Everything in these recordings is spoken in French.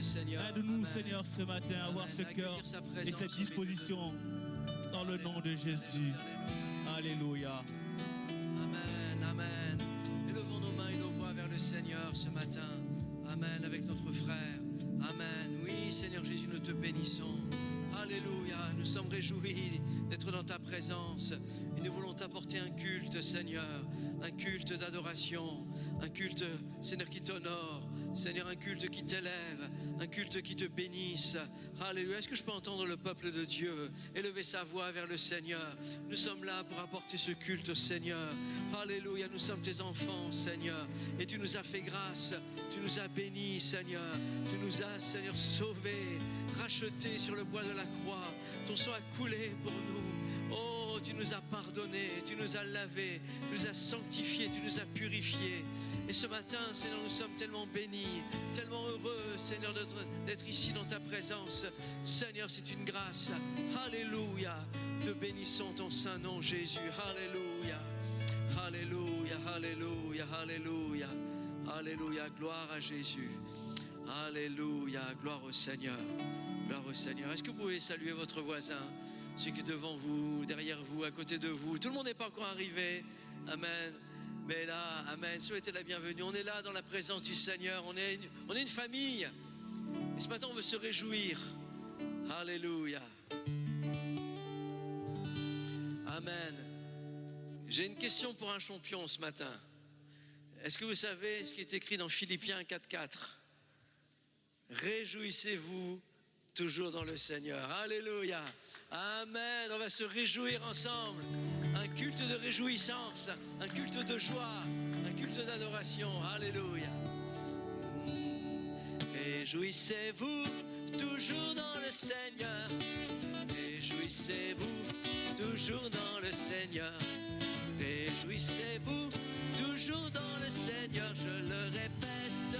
Seigneur. Aide-nous, Seigneur, ce matin à avoir ce cœur et cette disposition dans le nom de Jésus. Alléluia. Amen, amen. Élevons nos mains et nos voix vers le Seigneur ce matin. Amen, avec notre frère. Amen. Oui, Seigneur Jésus, nous te bénissons. Alléluia. Nous sommes réjouis d'être dans ta présence et nous voulons t'apporter un culte, Seigneur. Un culte d'adoration. Un culte, Seigneur, qui t'honore. Seigneur, un culte qui t'élève, un culte qui te bénisse. Alléluia. Est-ce que je peux entendre le peuple de Dieu élever sa voix vers le Seigneur? Nous sommes là pour apporter ce culte au Seigneur. Alléluia. Nous sommes tes enfants, Seigneur. Et tu nous as fait grâce. Tu nous as bénis, Seigneur. Tu nous as, Seigneur, sauvés, rachetés sur le bois de la croix. Ton sang a coulé pour nous. Oh, tu nous as pardonnés, tu nous as lavés, tu nous as sanctifiés, tu nous as purifiés. Et ce matin, Seigneur, nous sommes tellement bénis, tellement heureux, Seigneur, d'être ici dans ta présence. Seigneur, c'est une grâce. Alléluia. Te bénissons ton saint nom, Jésus. Alléluia. Alléluia, alléluia, alléluia. Alléluia, gloire à Jésus. Alléluia, gloire au Seigneur. Gloire au Seigneur. Est-ce que vous pouvez saluer votre voisin, celui qui est devant vous, derrière vous, à côté de vous? Tout le monde n'est pas encore arrivé. Amen. Mais là, amen, souhaitez la bienvenue. On est là dans la présence du Seigneur. On est une famille. Et ce matin, on veut se réjouir. Alléluia. Amen. J'ai une question pour un champion ce matin. Est-ce que vous savez ce qui est écrit dans Philippiens 4:4? Réjouissez-vous toujours dans le Seigneur. Alléluia. Amen. On va se réjouir ensemble. Un culte de réjouissance, un culte de joie, un culte d'adoration. Alléluia. Réjouissez-vous toujours dans le Seigneur. Réjouissez-vous toujours dans le Seigneur. Réjouissez-vous toujours dans le Seigneur. Je le répète.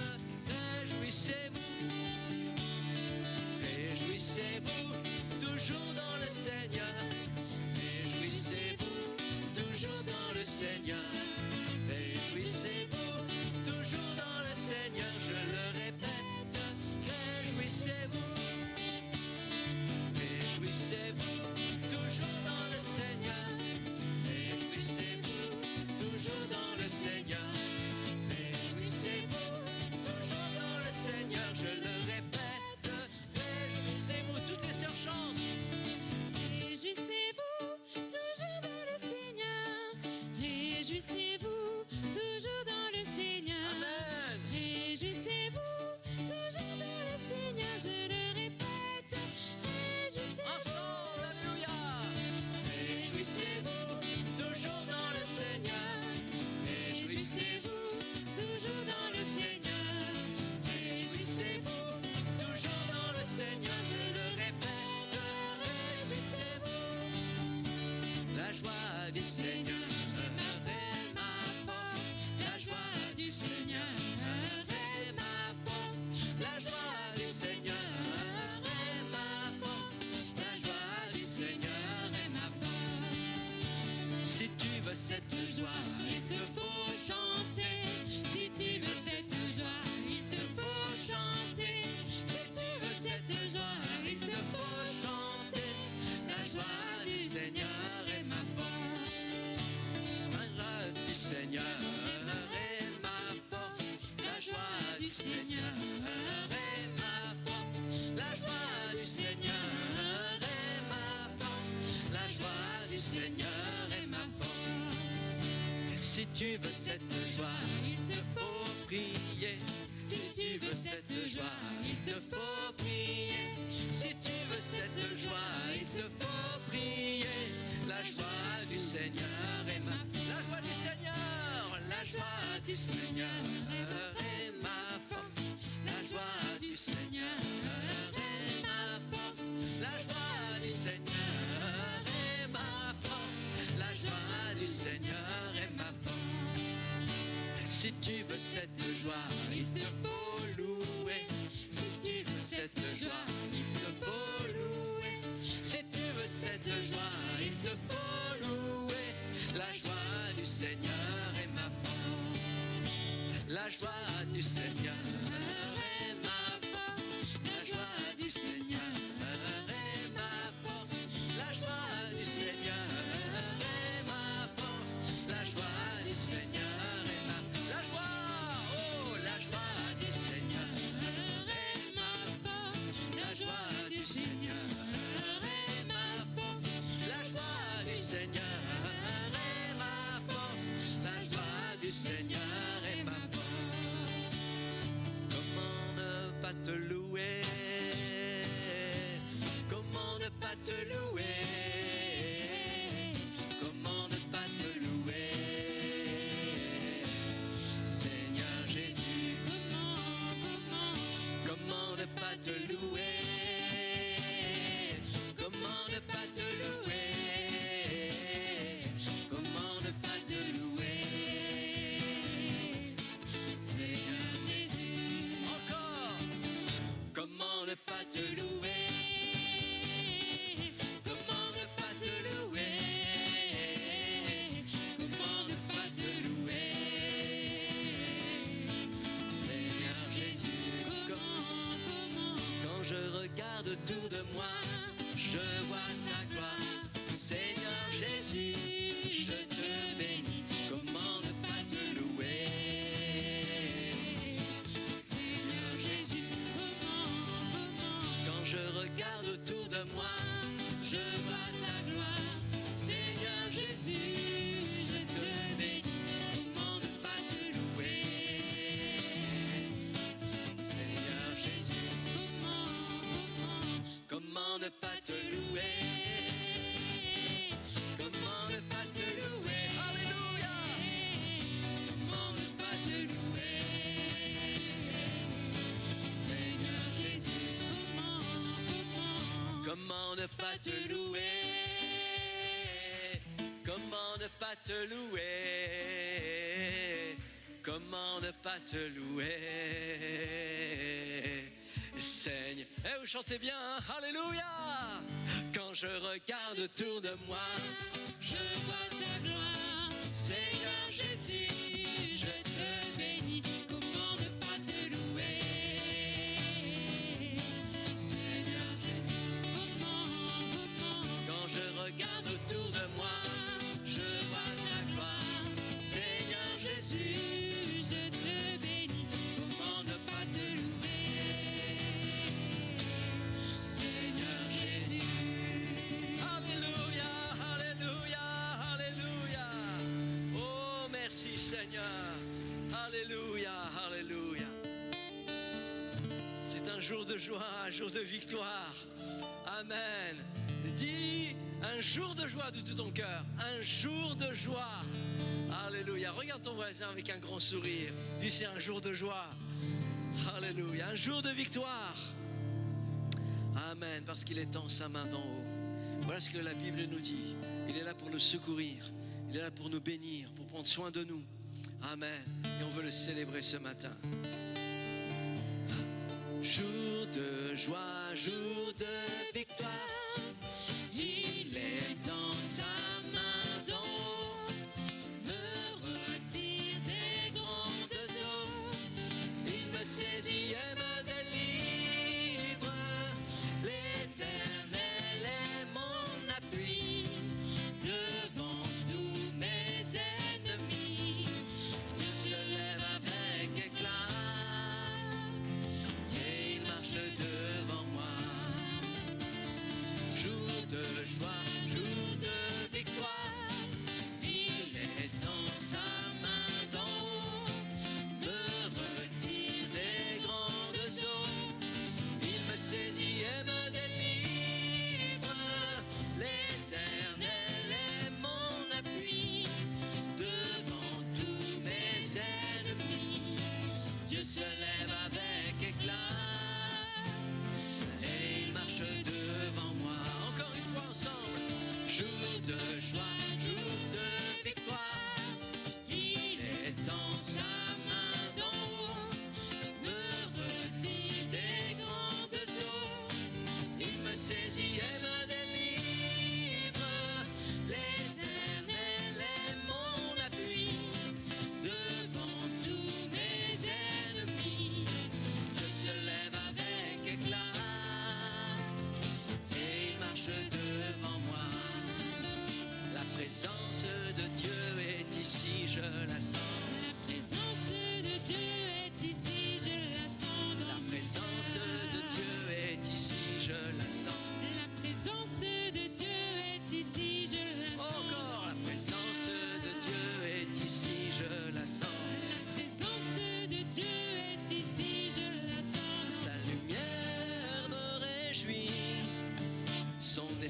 Réjouissez-vous. Réjouissez-vous toujours dans le Seigneur. Réjouissez-vous toujours dans le Seigneur. Réjouissez-vous toujours dans le Seigneur. Je le répète. Réjouissez-vous. Réjouissez-vous toujours dans le Seigneur. Réjouissez-vous toujours dans le Seigneur. Réjouissez-vous toujours dans le Seigneur. Je le répète. Réjouissez-vous. Toutes les sœurs chantent. Réjouissez-vous toujours dans le Seigneur. Réjouissez-vous toujours dans le Seigneur. Amen. Réjouissez-vous toujours dans le Seigneur. Je le répète. Réjouissez-vous. Ensemble, alléluia. Réjouissez-vous toujours dans le Seigneur. Réjouissez-vous toujours dans le Seigneur. Réjouissez-vous toujours dans le Seigneur. Je le répète. Réjouissez-vous. La joie du Seigneur est ma force. La joie du Seigneur est ma force. La joie du Seigneur est ma force. La joie du Seigneur est ma force. Si tu veux cette joie, il te faut chanter. Si tu veux cette joie, il te faut chanter. Si tu veux cette joie, il te faut chanter. La joie du Seigneur est ma force. La joie du Seigneur est ma force. La joie du Seigneur est ma force. La joie du Seigneur est ma force. La joie du Seigneur est ma force. Si tu veux cette joie, il te faut prier. Si tu veux cette joie, il te faut prier. Si tu veux cette joie, il te faut prier. La joie du Seigneur est ma force. La joie du Seigneur, la joie du Seigneur est ma force. La joie du Seigneur est ma force. La joie du Seigneur est ma force. La joie du Seigneur est ma force. Si tu veux cette joie, il te faut louer. Si tu veux cette joie, il te faut louer. Si tu veux cette joie, il te faut louer. La joie du Seigneur est ma force. La joie du Seigneur est ma force. louer? Comment ne pas te louer? Comment ne pas te louer? Seigneur Jésus, comment ne pas te louer? Comment ne pas te louer? Comment ne pas te louer? Seigneur Jésus, encore. Comment ne pas te louer? Comment ne pas te louer? Comment ne pas te louer? Seigneur Jésus, quand je regarde autour de moi, je vois ta gloire. Seigneur Jésus, je te bénis. Comment ne pas te louer? Seigneur Jésus, quand je regarde autour de moi, je vois ta gloire. Seigneur Jésus, je te bénis. Comment ne pas te louer? Seigneur Jésus, comment ne pas te louer? Comment ne pas te louer? Alléluia! Comment ne pas te louer? Seigneur Jésus, comment ne pas te louer? Comment ne pas te louer? Comment ne pas te louer? Seigneur, vous chantez bien, hein? Alléluia! Quand je regarde autour de moi, je vois ta gloire. Seigneur Jésus, je te bénis. Comment ne pas te louer? Seigneur Jésus, quand je regarde autour de moi, je vois ta gloire. Seigneur Jésus, je te bénis. Comment ne pas te louer? Seigneur Jésus, alléluia, alléluia, alléluia. Oh, merci Seigneur, alléluia, alléluia. C'est un jour de joie, un jour de victoire. Amen. Dis un jour de joie de tout ton cœur, un jour de joie. Alléluia. Regarde ton voisin avec un grand sourire. Dis c'est un jour de joie. Alléluia. Un jour de victoire. Amen. Parce qu'il est en sa main d'en haut. Voilà ce que la Bible nous dit. Il est là pour nous secourir. Il est là pour nous bénir, pour prendre soin de nous. Amen. Et on veut le célébrer ce matin. Jour de joie, jour de victoire. Il est en sa main d'en haut. Me retire des grandes eaux. Il me saisit et me délivre. L'Éternel est mon appui. Devant tous mes ennemis, Dieu se lève avec éclat. Et il marche devant moi.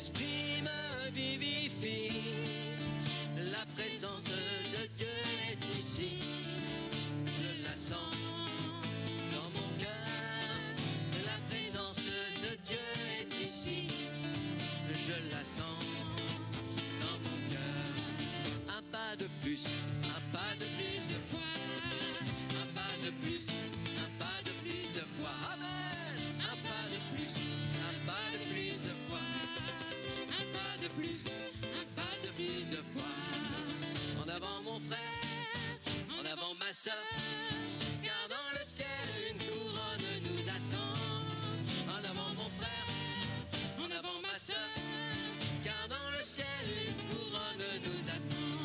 esprit me vivifie. La présence de Dieu est ici. Je la sens dans mon cœur. La présence de Dieu est ici. Je la sens dans mon cœur. Un pas de plus de foi. Un pas de plus de foi. Amen. Un pas de plus de foi. Un pas de plus de foi. En avant mon frère, en avant ma sœur, car dans le ciel une couronne nous attend. En avant mon frère, en avant ma sœur, car dans le ciel une couronne nous attend.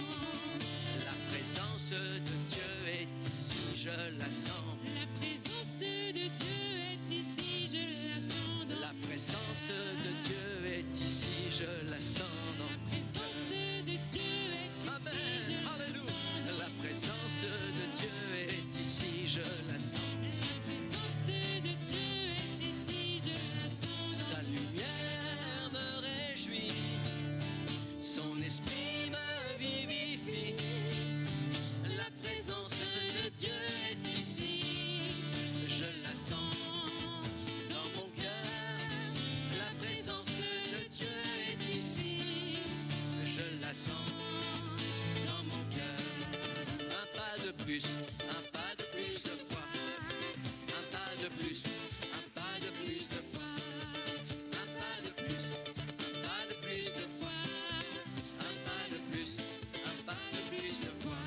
La présence de Dieu est ici, je la sens. La présence de Dieu est ici, je la sens. La présence de Dieu est ici, je la sens. La présence de Dieu est ici, Amen, je la alléluia. sens. La présence de Dieu est ici, je la sens. La présence de Dieu est ici, je la sens. Sa lumière me réjouit, son esprit me vivifie. La présence de Dieu est ici, je la sens dans mon cœur. La présence de Dieu est ici, je la sens dans mon cœur. Un pas de plus de foi. Un pas de plus de foi. Un pas de plus de foi. Un pas de foi. Un pas de plus de foi.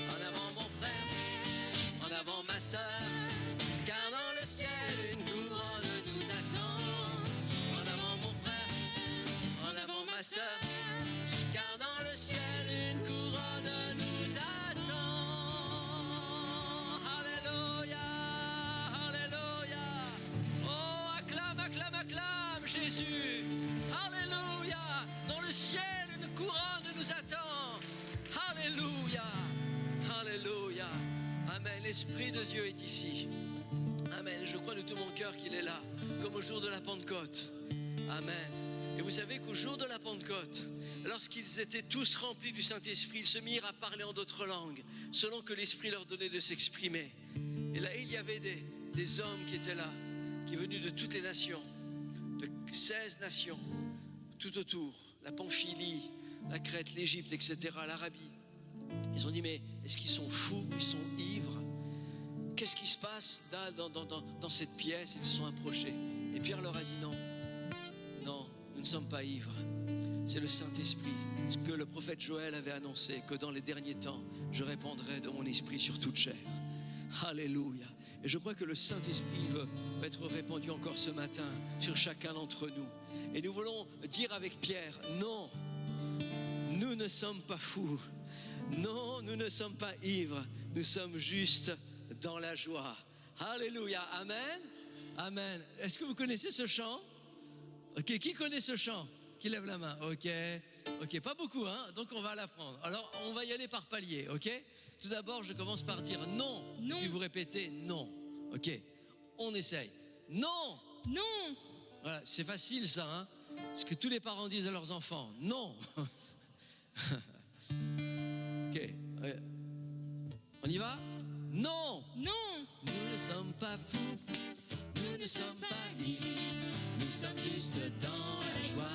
En avant mon frère, en avant ma sœur, car dans le ciel une couronne nous attend. En avant mon frère, en avant ma sœur, car dans le ciel une couronne nous attend. Alléluia, alléluia. Oh, acclame, acclame, acclame Jésus. Alléluia. Dans le ciel une couronne nous attend. Alléluia, alléluia. Amen. L'Esprit de Dieu est ici. Amen. Je crois de tout mon cœur qu'il est là, comme au jour de la Pentecôte. Amen. Et vous savez qu'au jour de la Pentecôte, lorsqu'ils étaient tous remplis du Saint-Esprit, ils se mirent à parler en d'autres langues, selon que l'Esprit leur donnait de s'exprimer. Et là, il y avait des hommes qui étaient là, qui venaient de toutes les nations, de 16 nations, tout autour, la Pamphylie, la Crète, l'Égypte, etc., l'Arabie. Ils ont dit, mais est-ce qu'ils sont fous? Ils sont ivres? Qu'est-ce qui se passe là, dans cette pièce? Ils se sont approchés. Et Pierre leur a dit, non, non, nous ne sommes pas ivres. C'est le Saint-Esprit, ce que le prophète Joël avait annoncé, que dans les derniers temps, je répandrai de mon esprit sur toute chair. Alléluia. Et je crois que le Saint-Esprit veut être répandu encore ce matin sur chacun d'entre nous. Et nous voulons dire avec Pierre, non, nous ne sommes pas fous. Non, nous ne sommes pas ivres. Nous sommes juste dans la joie. Alléluia. Amen. Amen. Est-ce que vous connaissez ce chant? Ok, qui connaît ce chant? Qui lève la main? Ok, pas beaucoup, hein? Donc on va l'apprendre. Alors on va y aller par palier, ok? Tout d'abord, je commence par dire non. Non. Puis vous répétez non. Ok, on essaye. Non. Non. Voilà, c'est facile ça, hein? Ce que tous les parents disent à leurs enfants. Non. Ok, on y va? Non. Non. Nous ne sommes pas fous, nous ne sommes pas ivres, nous sommes juste dans la joie.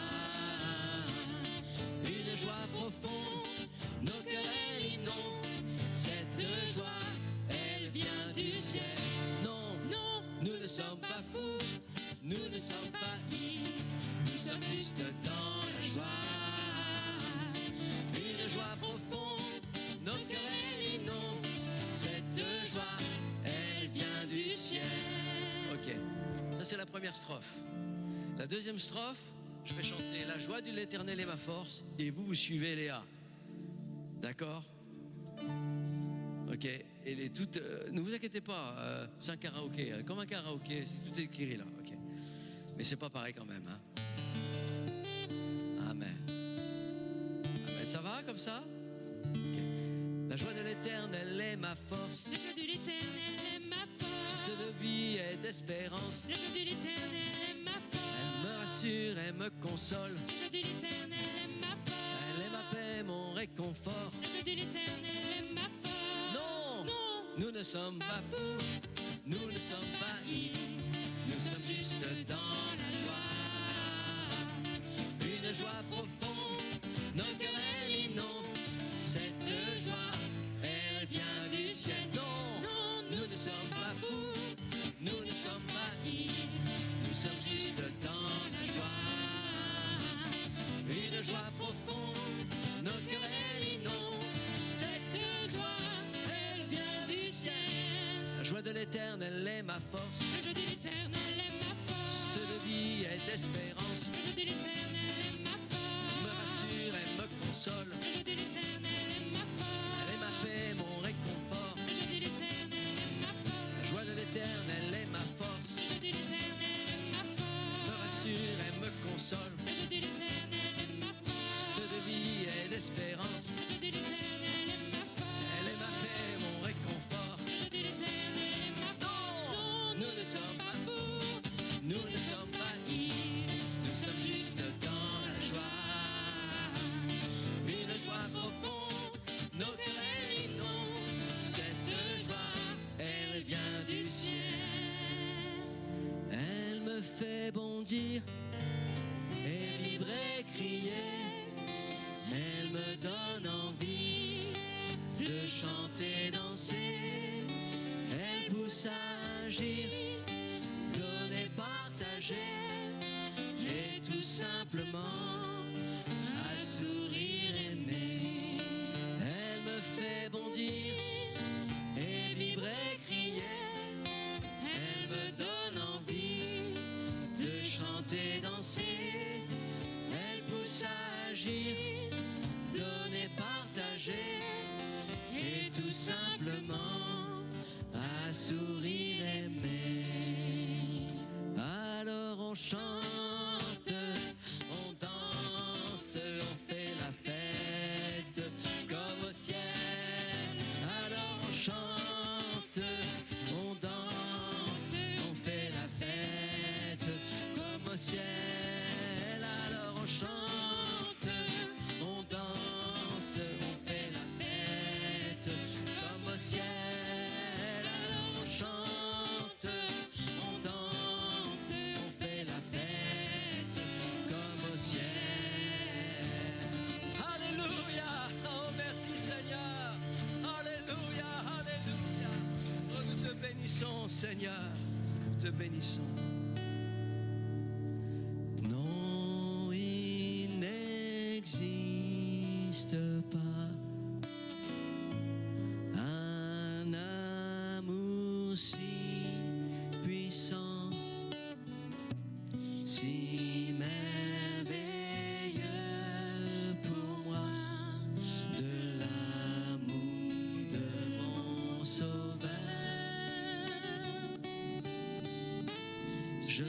Une joie profonde, nos cœurs elle inondent. Cette joie, elle vient du ciel. Non, Non. nous ne sommes pas fous, nous ne sommes pas ivres, nous sommes juste dans la joie. Une joie profonde, nos cœurs elle inondent. Cette joie, elle vient du ciel. Ok, ça c'est la première strophe. La deuxième strophe, je vais chanter la joie de l'Éternel est ma force et vous suivez Léa. D'accord? Ok, et les toutes, ne vous inquiétez pas, c'est un karaoké, comme un karaoké, c'est tout écrit là. Ok, mais c'est pas pareil quand même. Hein? Amen. Amen. Ça va comme ça? Okay. La joie de l'Éternel est ma force. La joie de l'Éternel est ma force. Source de vie et d'espérance. La joie de l'Éternel est ma force. Elle me rassure et me console. Le joie de l'Éternel est ma force. Elle est ma paix, mon réconfort. Le joie de l'Éternel est ma force. Non, Non, nous ne sommes pas fous, nous ne sommes pas ivres, nous sommes juste dans la joie. Une joie profonde, nos cœurs elle inonde. Cette joie, elle vient du ciel. Non, nous ne sommes pas fous, nous ne sommes pas ivres, nous sommes juste dans la joie. Une joie profonde, nos cœurs elle inonde. Cette joie, elle vient du ciel. La joie de l'Éternel est ma force. le joie de l'Éternel est ma force. Ce de vie et d'espérance Le joie de l'Éternel est ma force. me rassure et me console. Le joie de l'Éternel est ma force. Elle est ma paix, mon réconfort. Le joie de l'Éternel est ma force. La joie de l'Éternel est ma force. Le joie de l'Éternel est ma force. Me rassure et me console. Le joie de l'Éternel est ma force. Ce de vie et d'espérance. Le joie de l'Éternel est ma force. Elle est ma paix, mon réconfort. Le joie de l'Éternel est ma force. Non, Nous ne sommes pas fous, nous ne sommes pas ivres, nous sommes juste dans la joie. Une joie profonde, nos cœurs elle inonde. Cette joie, elle vient du ciel. Elle me fait bondir et vibrer, crier. Elle me donne envie de chanter, danser. Elle pousse à agir, donner, partager, et tout simplement à sourire, aimer. Elle me fait bondir et vibrer, crier. Elle me donne envie de chanter, danser. Elle pousse à agir, donner, partager, et tout simplement à sourire, aimer. Alors on chante, on danse, on fait la fête comme au ciel. Alors on chante, on danse, on fait la fête comme au ciel. Alors on chante, on danse, on fait la fête comme au ciel. Alors on chante, on danse, on fait la fête comme au ciel. Alléluia, oh merci Seigneur. Alléluia, alléluia. Oh, nous te bénissons Seigneur, nous te bénissons. Non, il n'existe pas un amour si puissant, si merveilleux pour moi, de l'amour de mon Sauveur. Je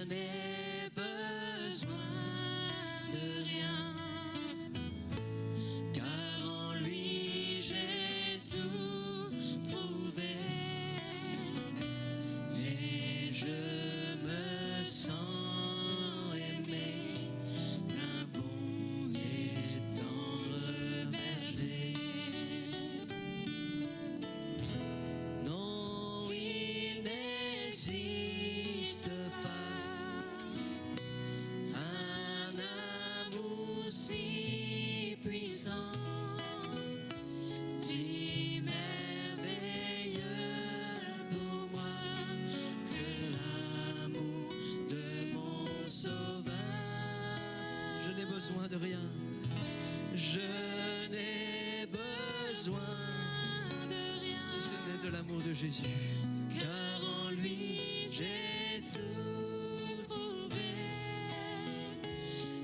n'ai besoin de rien, car en lui j'ai tout trouvé, et je me sens aimé d'un bon et tendre berger. Non, il n'existe pas un amour si puissant, si merveilleux pour moi, que l'amour de mon Sauveur. Je n'ai besoin de rien, je n'ai besoin de rien, si ce n'est de l'amour de Jésus, car en lui j'ai tout trouvé,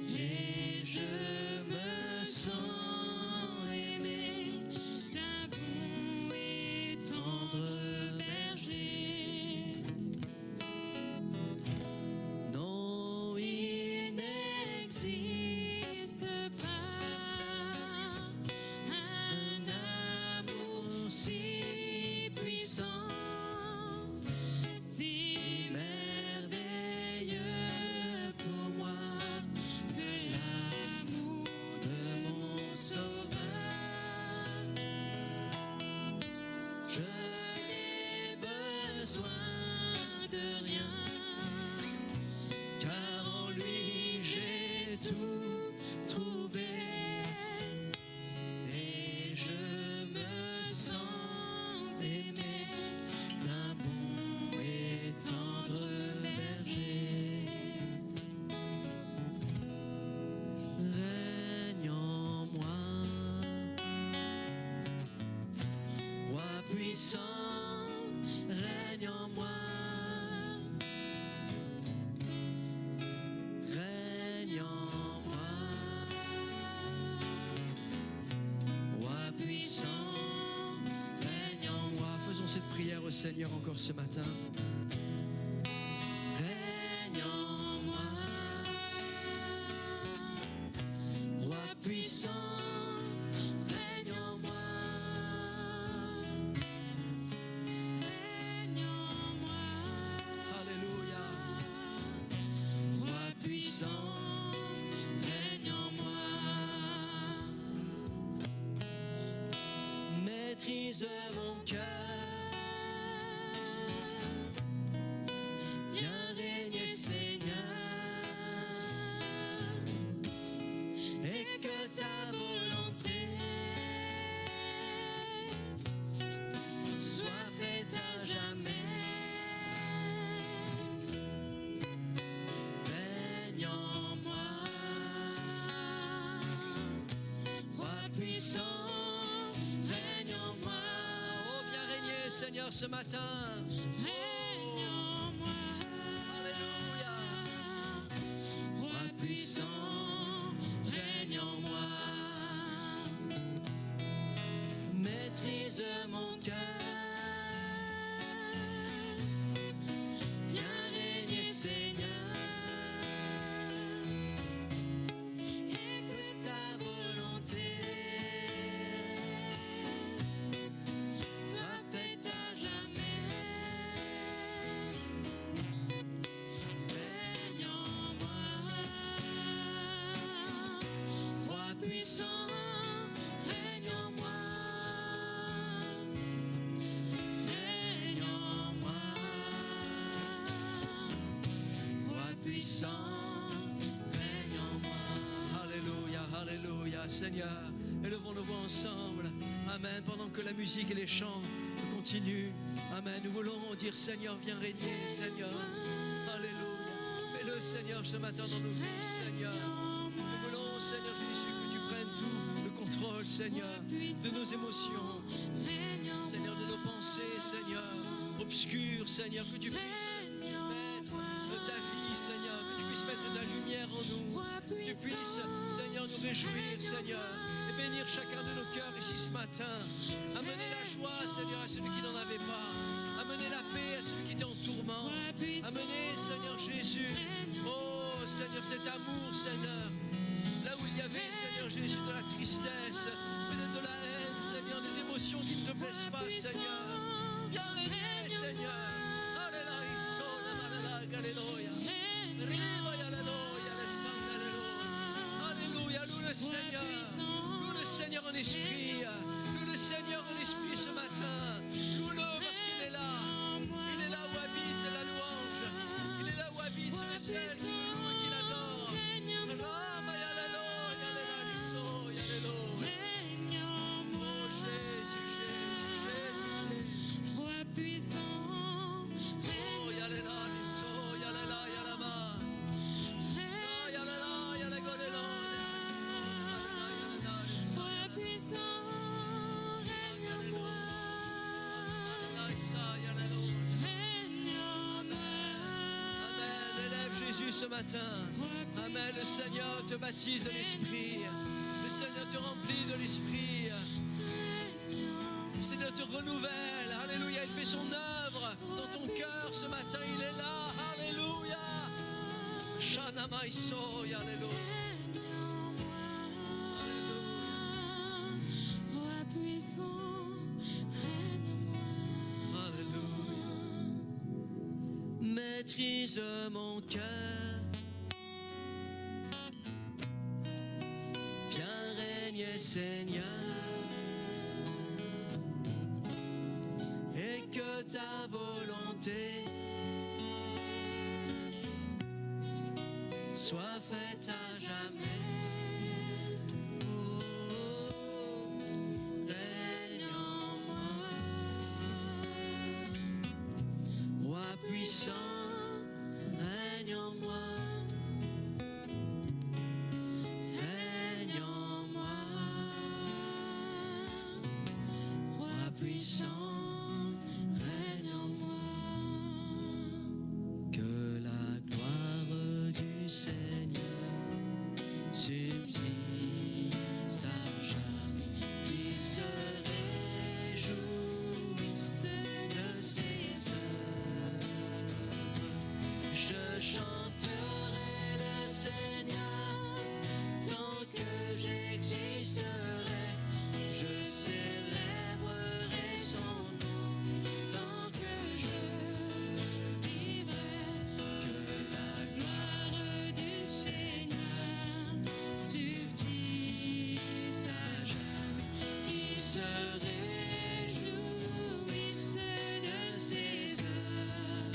et je me sens aimé d'un bon et tendre berger. Non, il N'existe pas un amour si puissant, tout trouver. Et je me sens aimé d'un bon et tendre berger. Règne en moi, roi puissant, règne en moi. Règne en moi, roi puissant, règne en moi. Faisons cette prière au Seigneur encore ce matin. Règne en moi, roi puissant, règne en moi. Règne en moi, Alléluia. Roi puissant, règne en moi. Maîtrise mon cœur. Viens régner, Seigneur. Et que ta volonté soit faite à jamais. Règne en moi, roi puissant, règne en moi. Oh, viens régner, Seigneur, ce matin. règne en moi. Alléluia. Roi puissant, règne en moi. Maîtrise mon cœur. Viens régner, Seigneur. Et que ta volonté soit faite à jamais. Règne en moi, roi puissant, règne en moi. Règne en moi, roi puissant, règne en moi. Alléluia, alléluia, Seigneur. Élevons nos voix ensemble. Amen. Pendant que la musique et les chants continuent. Amen. Nous voulons dire Seigneur, viens régner, Seigneur. Alléluia. Mets-le, Seigneur, ce matin dans nos vies, Seigneur. Nous voulons, Seigneur Jésus, que tu prennes tout le contrôle, Seigneur, de nos émotions, Seigneur, de nos pensées, Seigneur, obscures, Seigneur, que tu puisses mettre ta vie, Seigneur, que tu puisses mettre ta lumière en nous, que tu puisses, Seigneur, nous réjouir, Seigneur, et bénir chacun de nos cœurs ici ce matin. Amener la joie, Seigneur, à celui qui n'en avait pas. Amener la paix à celui qui était en tourment. Amener, Seigneur Jésus, oh Seigneur, cet amour, Seigneur, là où il y avait, Seigneur Jésus, de la tristesse, peut-être de la haine, Seigneur, des émotions qui ne te plaisent pas, Seigneur. Viens régner, Seigneur. Alléluia, sola, alléluia. Riva, alléluia, alléluia. Alléluia, loue le Seigneur. Loue le Seigneur en esprit. Loue le Seigneur en esprit ce matin. Loue-le parce qu'il est là. Il est là où habite la louange. Il est là où habite ceux et celles qui le louent et qui l'adorent. Rama, alléluia, alléluia, alléluia. Règne en moi, Oh Jésus, Jésus, Jésus, Jésus. roi puissant, Oh, yalela, liso, yalela, yalama. Ah, yalela, yalegolelo, yalela, liso, roi puissant, règne en moi, yalela, isa, yalelo. règne en moi. Amen. Élève Jésus ce matin. Amen. Le Seigneur te baptise de l'Esprit. Le Seigneur te remplit de l'Esprit. Le Seigneur te renouvelle. Alléluia. Il fait son œuvre dans ton cœur ce matin. Il est là. Alléluia. Shana maiso, alléluia. Roi puissant, règne en moi. Alléluia. Maîtrise mon cœur. Viens régner, Seigneur. Et que ta volonté soit prophète à jamais. Règne en moi. Roi puissant, règne en moi. Règne en moi. Roi puissant, règne en moi. Que la gloire du Seigneur subsiste à jamais. Qui se réjouisse de ses œuvres. Je chanterai le Seigneur tant que j'existerai. Je célébrerai son nom tant que je vivrai. Que la gloire du Seigneur subsiste à jamais. Qui se réjouisse de ses œuvres.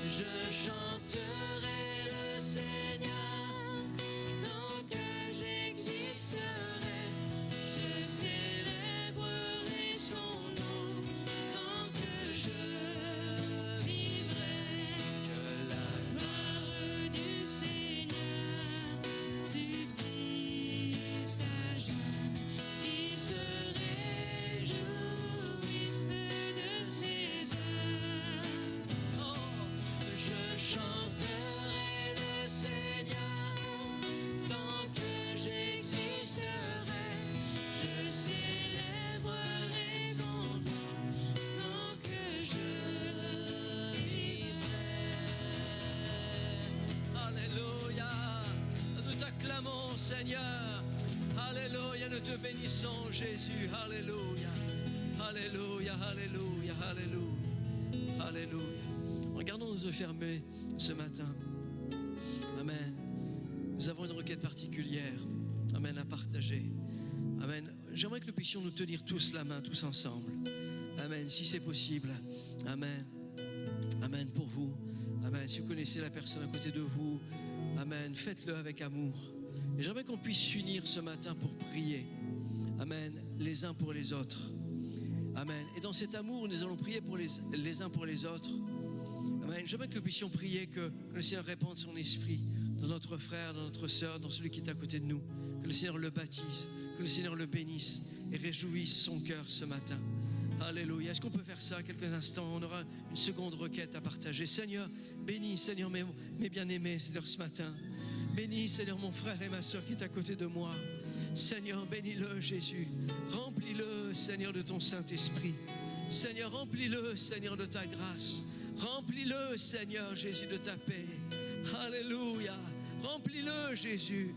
Je chanterai le Seigneur Tant que j'existerai, je célébrerai son nom. Tant que je vivrai, que la gloire du Seigneur subsiste à jamais. Qui se réjouisse de ses œuvres. je chanterai le Seigneur Tant que j'existerai, je célébrerai son nom. Tant que je vivrai. Alléluia. Nous t'acclamons Seigneur. Alléluia. Nous te bénissons Jésus. Alléluia. Alléluia. Alléluia. Alléluia. Alléluia. Regardons nos yeux fermés ce matin. Amen. Nous avons une requête particulière. Amen. À partager. Amen. J'aimerais que nous puissions nous tenir tous la main, tous ensemble. Amen. Si c'est possible. Amen. Amen pour vous. Amen. Si vous connaissez la personne à côté de vous, amen. Faites-le avec amour. Et j'aimerais qu'on puisse s'unir ce matin pour prier. Amen. Les uns pour les autres. Amen. Et dans cet amour, nous allons prier pour les uns pour les autres. Amen. J'aimerais que nous puissions prier que le Seigneur répande son esprit dans notre frère, dans notre sœur, dans celui qui est à côté de nous. Que le Seigneur le baptise, que le Seigneur le bénisse et réjouisse son cœur ce matin. Alléluia. Est-ce qu'on peut faire ça quelques instants? On aura une seconde requête à partager. Seigneur, bénis, Seigneur, mes bien-aimés, Seigneur, ce matin. Bénis, Seigneur, mon frère et ma sœur qui est à côté de moi. Seigneur, bénis-le, Jésus. Remplis-le, Seigneur, de ton Saint-Esprit. Seigneur, remplis-le, Seigneur, de ta grâce. Remplis-le, Seigneur, Jésus, de ta paix. Alléluia. Remplis-le, Jésus.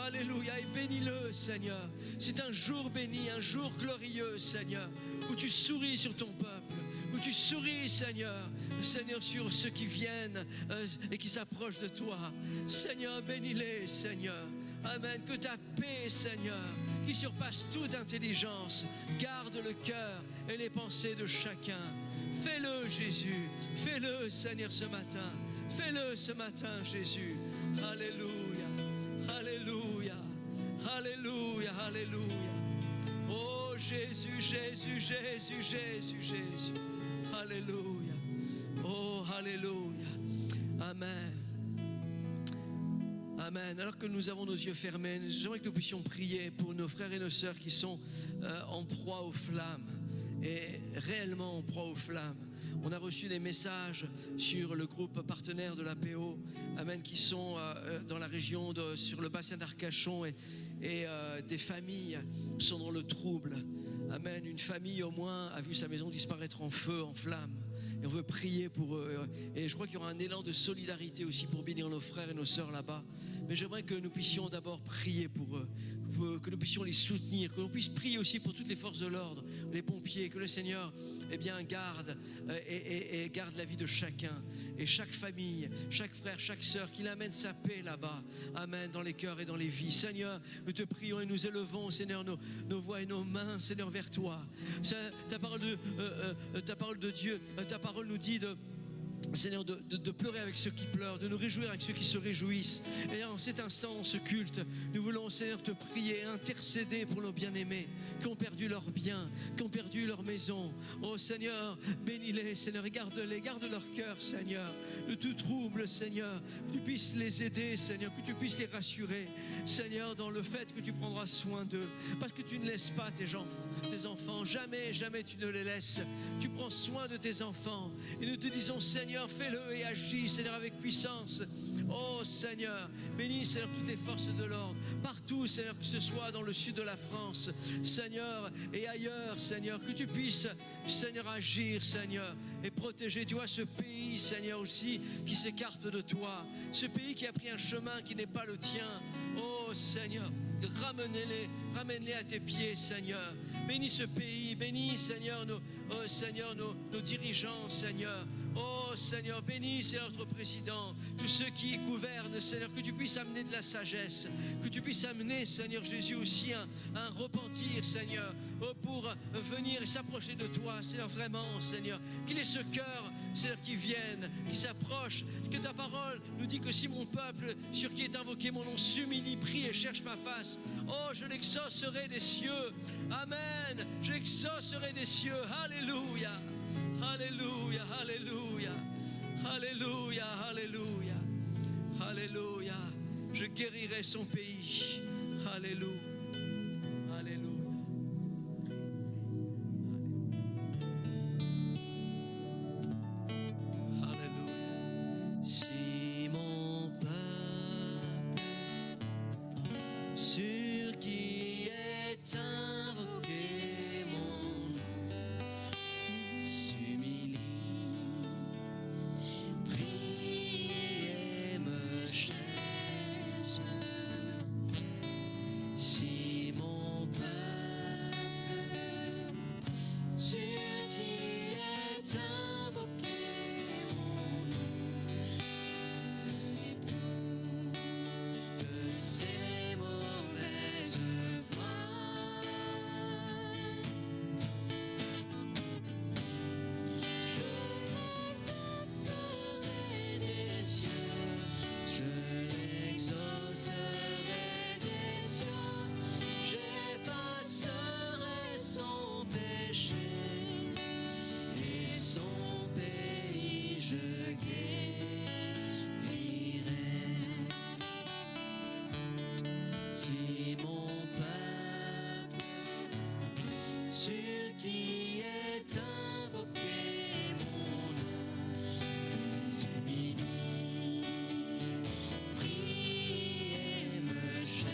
Alléluia. Et bénis-le, Seigneur. C'est un jour béni, un jour glorieux, Seigneur, où tu souris sur ton peuple, où tu souris, Seigneur, Seigneur, sur ceux qui viennent et qui s'approchent de toi. Seigneur, bénis-les, Seigneur. Amen. Que ta paix, Seigneur, qui surpasse toute intelligence, garde le cœur et les pensées de chacun. Fais-le, Jésus. Fais-le, Seigneur, ce matin. Fais-le ce matin, Jésus. Alléluia. Alléluia. Alléluia. Alléluia. Oh Jésus, Jésus, Jésus, Jésus, Jésus. Alléluia. Oh, alléluia. Amen. Amen. Alors que nous avons nos yeux fermés, j'aimerais que nous puissions prier pour nos frères et nos sœurs qui sont en proie aux flammes. Et réellement en proie aux flammes. On a reçu des messages sur le groupe partenaire de l'APO, amen, qui sont dans la région, sur le bassin d'Arcachon et des familles sont dans le trouble. Amen. Une famille au moins a vu sa maison disparaître en feu, en flammes. Et on veut prier pour eux. Et je crois qu'il y aura un élan de solidarité aussi pour bénir nos frères et nos sœurs là-bas. Mais j'aimerais que nous puissions d'abord prier pour eux, que nous puissions les soutenir, que nous puissions prier aussi pour toutes les forces de l'ordre, les pompiers, que le Seigneur garde et garde la vie de chacun. Et chaque famille, chaque frère, chaque sœur, qu'il amène sa paix là-bas. Amen, dans les cœurs et dans les vies. Seigneur, nous te prions et nous élevons, Seigneur, nos voix et nos mains, Seigneur, vers toi. Ta parole de Dieu, ta parole nous dit Seigneur, de pleurer avec ceux qui pleurent, de nous réjouir avec ceux qui se réjouissent. Et en cet instant, en ce culte, nous voulons, Seigneur, te prier, intercéder pour nos bien-aimés qui ont perdu leurs biens, qui ont perdu leur maison. Oh Seigneur, bénis-les, Seigneur, et garde-les, garde leur cœur, Seigneur, de tout trouble, Seigneur, que tu puisses les aider, Seigneur, que tu puisses les rassurer, Seigneur, dans le fait que tu prendras soin d'eux, parce que tu ne laisses pas tes enfants, jamais, jamais tu ne les laisses. Tu prends soin de tes enfants, et nous te disons, Seigneur, fais-le et agis, Seigneur, avec puissance. Oh Seigneur, bénis, Seigneur, toutes les forces de l'ordre, partout, Seigneur, que ce soit dans le sud de la France, Seigneur, et ailleurs, Seigneur, que tu puisses, Seigneur, agir, Seigneur, et protéger, tu vois, ce pays, Seigneur, aussi, qui s'écarte de toi, ce pays qui a pris un chemin qui n'est pas le tien. Oh Seigneur, ramène-les à tes pieds, Seigneur. Bénis ce pays, bénis, Seigneur, nos dirigeants, Seigneur. Oh Seigneur, bénis, Seigneur, notre président, tous ceux qui gouvernent, Seigneur, que tu puisses amener de la sagesse, que tu puisses amener, Seigneur Jésus, aussi un repentir, Seigneur, pour venir et s'approcher de toi, Seigneur, vraiment, Seigneur, qu'il ait ce cœur, Seigneur, qui vienne, qui s'approche, que ta parole nous dit que si mon peuple, sur qui est invoqué mon nom, s'humilie, prie et cherche ma face, oh, je l'exaucerai des cieux, amen, je l'exaucerai des cieux, alléluia. Alléluia, alléluia, alléluia, alléluia, alléluia. Je guérirai son pays. Alléluia, alléluia. Alléluia. Si mon peuple, sur qui est invoqué mon nom, si mon peuple, sur qui est invoqué mon nom, se détourne de ses mauvaises voies, je l'exaucerai des cieux, je l'exaucerai des cieux, j'effacerai son péché et son pays je guérirai. Si mon peuple, sur qui est invoqué mon nom, s'humilie, prie et me cherche.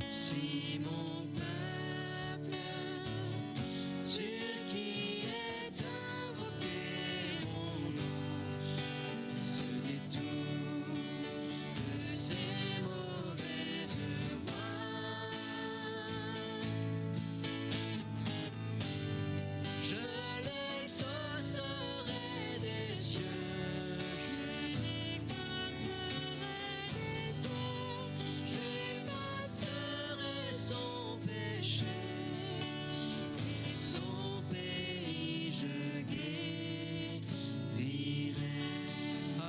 Si mon peuple, sur qui est invoqué mon nom, se détourne de ses mauvaises voies, je l'exaucerai des cieux, je l'exaucerai des cieux, j'effacerai son péché et son pays je guérirai.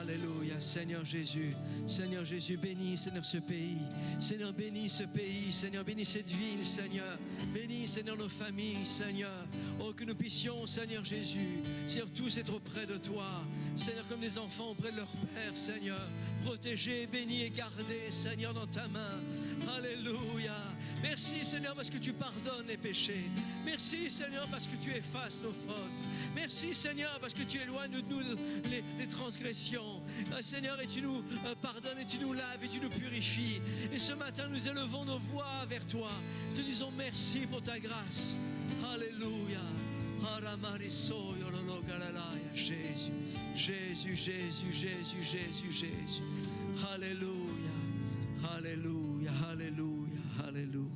Alléluia, Seigneur Jésus, bénis, Seigneur, ce pays. Seigneur, bénis ce pays. Seigneur, bénis cette ville, Seigneur. Bénis, Seigneur, nos familles, Seigneur. Oh, que nous puissions, Seigneur Jésus, Seigneur, tous être auprès de toi. Seigneur, comme les enfants auprès de leur Père, Seigneur. Protégés, bénis et gardés, Seigneur, dans ta main. Alléluia. Merci, Seigneur, parce que tu pardonnes les péchés. Merci, Seigneur, parce que tu effaces nos fautes. Merci, Seigneur, parce que tu éloignes de nous les transgressions. Seigneur, et tu nous pardonnes, et tu nous laves, et tu nous purifies. Et ce matin, nous élevons nos voix vers toi. Te disons merci pour ta grâce. Alléluia. Jésus, Jésus, Jésus, Jésus, Jésus, Jésus. Alléluia, Alléluia, Alléluia, Alléluia,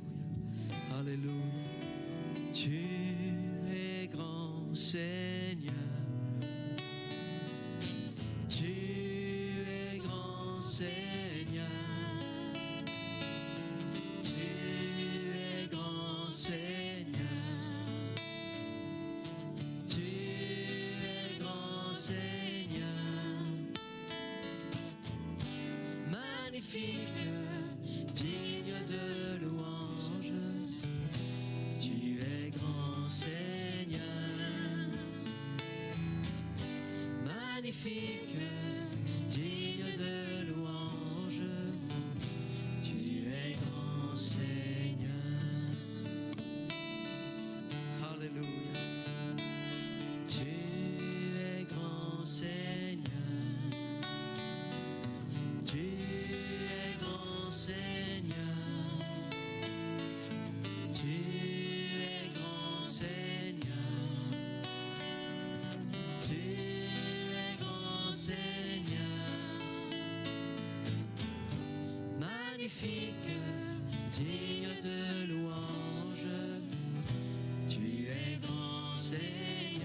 Alléluia. Tu es grand, Seigneur. Tu es grand, Seigneur. Tu es grand, Seigneur. Tu magnifique, digne de louange, tu es grand Seigneur. Alléluia. Tu es grand Seigneur. Tu es grand Seigneur. Tu es grand Seigneur. Tu es grand Seigneur. Magnifique, digne de louange. Tu es grand Seigneur.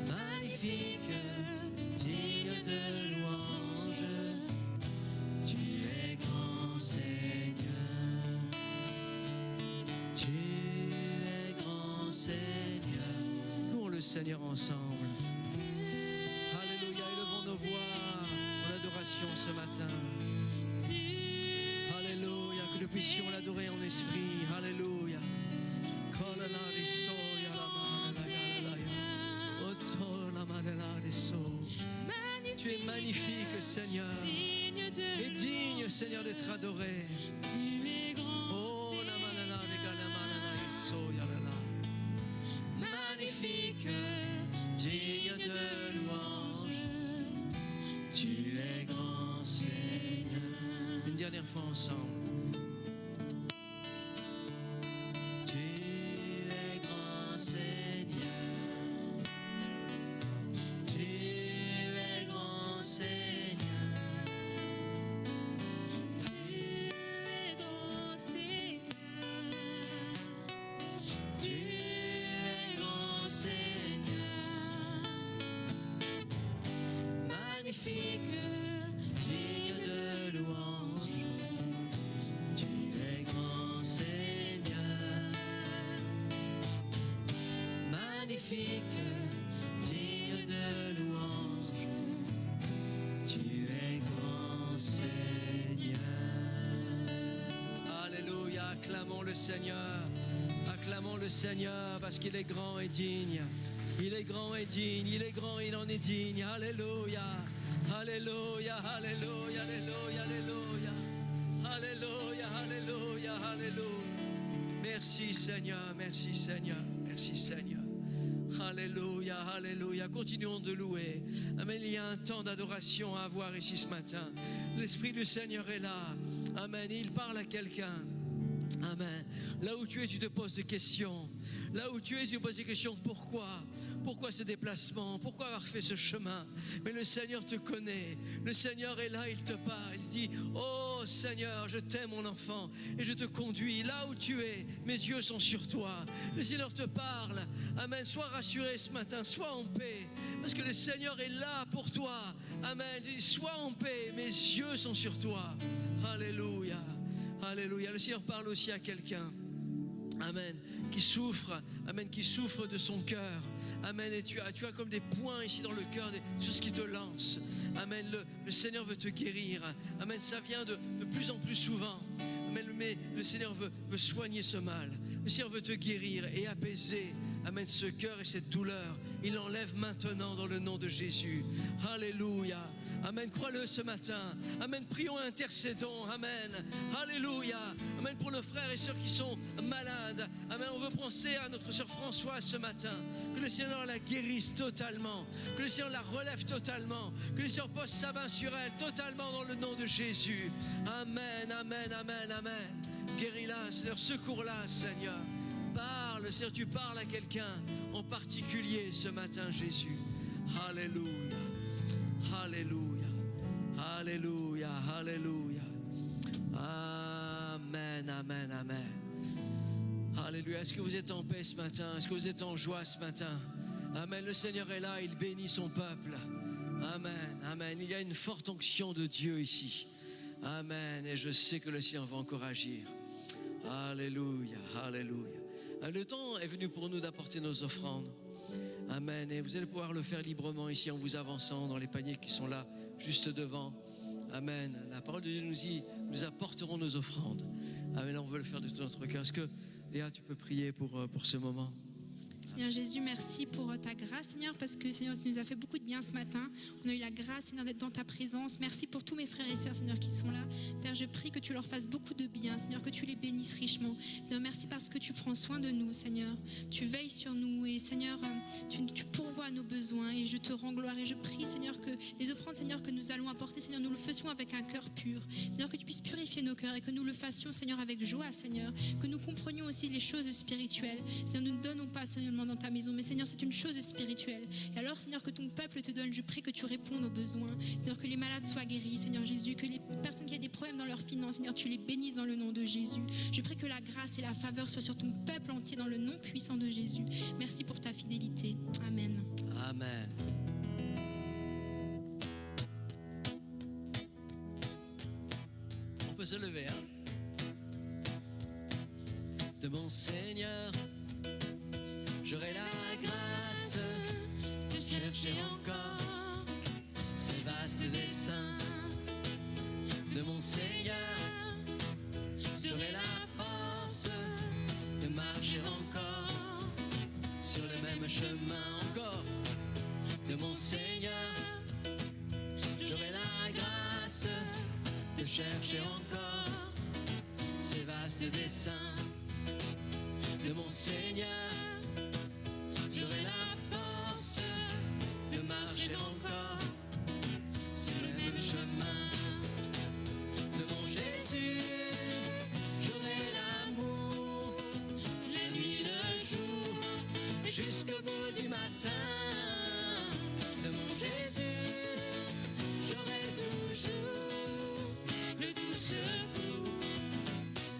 Magnifique, digne de louange. Tu es grand Seigneur. Tu es grand Seigneur. Louons le Seigneur ensemble. Alléluia, élevons nos voix en adoration ce matin. Alléluia, que nous puissions l'adorer en esprit. Alléluia. Tu es magnifique, Seigneur, et digne, Seigneur, d'être adoré. Tu es grand. Oh, la manana, magnifique, digne de louange. Tu es grand, Seigneur. Une dernière fois ensemble. Tu es grand, Seigneur. Tu es grand, Seigneur. Tu es grand Seigneur. Tu es grand, Seigneur. Magnifique, digne de louange. Tu es grand, Seigneur. Magnifique, digne de louange. Tu es grand, Seigneur. Alléluia, acclamons le Seigneur. Acclamons le Seigneur parce qu'il est grand et digne. Il est grand et digne, il est grand, il en est digne. Alléluia, alléluia, alléluia, alléluia, alléluia. Alléluia, alléluia, alléluia. Merci Seigneur, merci Seigneur, merci Seigneur. Alléluia, alléluia. Continuons de louer. Amen. Il y a un temps d'adoration à avoir ici ce matin. L'Esprit du Seigneur est là. Amen. Il parle à quelqu'un. Amen. Là où tu es, tu te poses des questions. Là où tu es, tu te poses des questions. Pourquoi? Pourquoi ce déplacement? Pourquoi avoir fait ce chemin? Mais le Seigneur te connaît. Le Seigneur est là, il te parle. Il dit, oh Seigneur, je t'aime mon enfant et je te conduis. Là où tu es, mes yeux sont sur toi. Le Seigneur te parle. Amen. Sois rassuré ce matin, sois en paix. Parce que le Seigneur est là pour toi. Amen. Il dit, sois en paix, mes yeux sont sur toi. Alléluia. Alléluia. Le Seigneur parle aussi à quelqu'un. Amen. Qui souffre. Amen. Qui souffre de son cœur. Amen. Et tu as comme des points ici dans le cœur, des choses qui te lancent. Amen. Le Seigneur veut te guérir. Amen. Ça vient de plus en plus souvent. Amen. Mais le Seigneur veut soigner ce mal. Le Seigneur veut te guérir et apaiser. Amen. Ce cœur et cette douleur. Il enlève maintenant dans le nom de Jésus. Alléluia. Amen. Crois-le ce matin. Amen. Prions et intercédons. Amen. Alléluia. Amen. Pour nos frères et sœurs qui sont malades. Amen. On veut penser à notre sœur Françoise ce matin. Que le Seigneur la guérisse totalement. Que le Seigneur la relève totalement. Que le Seigneur pose sa main sur elle totalement dans le nom de Jésus. Amen. Amen. Amen. Amen. Guéris-la, Seigneur. Secours-la, Seigneur. Parle, Seigneur. Tu parles à quelqu'un en particulier ce matin, Jésus. Alléluia. Alléluia. Alléluia, alléluia. Amen, amen, amen. Alléluia. Est-ce que vous êtes en paix ce matin? Est-ce que vous êtes en joie ce matin? Amen. Le Seigneur est là, il bénit son peuple. Amen, amen. Il y a une forte onction de Dieu ici. Amen. Et je sais que le Seigneur va encore agir. Alléluia, alléluia. Le temps est venu pour nous d'apporter nos offrandes. Amen. Et vous allez pouvoir le faire librement ici en vous avançant dans les paniers qui sont là, juste devant. Amen. La parole de Dieu nous dit, nous apporterons nos offrandes. Amen. On veut le faire de tout notre cœur. Est-ce que, Léa, tu peux prier pour ce moment? Seigneur Jésus, merci pour ta grâce, Seigneur, parce que, Seigneur, tu nous as fait beaucoup de bien ce matin. On a eu la grâce, Seigneur, d'être dans ta présence. Merci pour tous mes frères et sœurs, Seigneur, qui sont là. Père, je prie que tu leur fasses beaucoup de bien, Seigneur, que tu les bénisses richement. Seigneur, merci parce que tu prends soin de nous, Seigneur. Tu veilles sur nous et, Seigneur, tu pourvois à nos besoins et je te rends gloire. Et je prie, Seigneur, que les offrandes, Seigneur, que nous allons apporter, Seigneur, nous le fassions avec un cœur pur. Seigneur, que tu puisses purifier nos cœurs et que nous le fassions, Seigneur, avec joie, Seigneur. Que nous comprenions aussi les choses spirituelles. Seigneur, nous ne donnons pas seulement dans ta maison, mais Seigneur, c'est une chose spirituelle. Et alors, Seigneur, que ton peuple te donne, je prie que tu répondes aux besoins. Seigneur, que les malades soient guéris, Seigneur Jésus, que les personnes qui ont des problèmes dans leurs finances, Seigneur, tu les bénisses dans le nom de Jésus. Je prie que la grâce et la faveur soient sur ton peuple entier dans le nom puissant de Jésus. Merci pour ta fidélité. Amen. Amen. On peut se lever, hein? De mon Seigneur, j'aurai la grâce de chercher encore ces vastes desseins. De mon Seigneur, j'aurai la force de marcher encore sur le même chemin encore. De mon Seigneur, j'aurai la grâce de chercher encore ces vastes desseins. De mon Seigneur, j'aurai la force de marcher encore sur le même chemin. De mon Jésus, j'aurai l'amour, la nuit, le jour, jusqu'au bout du matin. De mon Jésus, j'aurai toujours le doux secours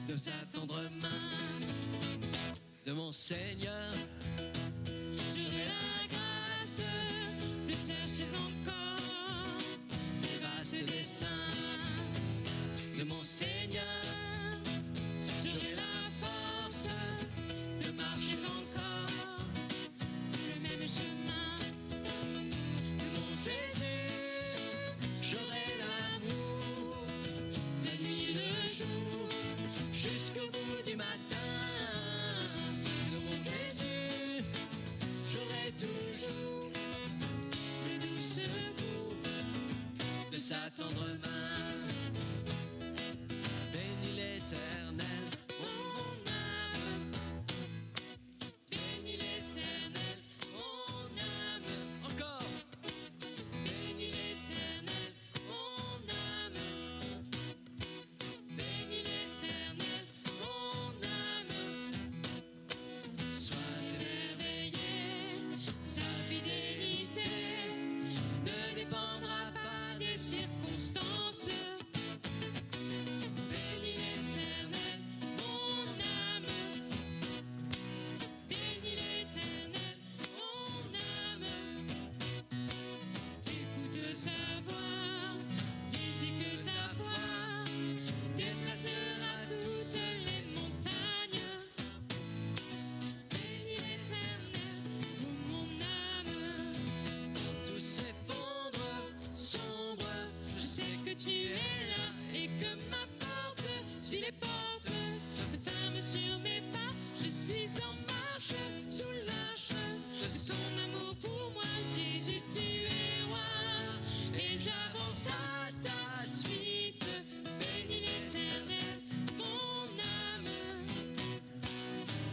de sa tendre main. De mon Seigneur, j'aurai la grâce de chercher encore ces vastes desseins. De mon Seigneur, j'aurai la force de marcher encore sur le même chemin. De mon Jésus, j'aurai l'amour, la nuit, le jour, jusqu'au bout du matin. Jésus, j'aurai toujours le doux secours de sa tendre main. Bénis l'Éternel, mon âme. Bénis l'Éternel, mon âme. Encore. Bénis l'Éternel, mon âme. Bénis l'Éternel, mon âme. Sois émerveillé, sa fidélité ne dépendra pas des circonstances. Bénis l'Éternel, mon âme. Bénis l'Éternel, mon âme. Écoute sa voix, il dit que ta voix déplacera toutes les montagnes. Bénis l'Éternel, ô mon âme. Quand tout s'effondre, sombre, je sais que tu es là et que ma porte, suis les portes, se ferme sur mes pas. Je suis en marche sous l'arche de ton amour pour moi, Jésus, tu es roi et j'avance à ta suite. Bénis l'Éternel, mon âme.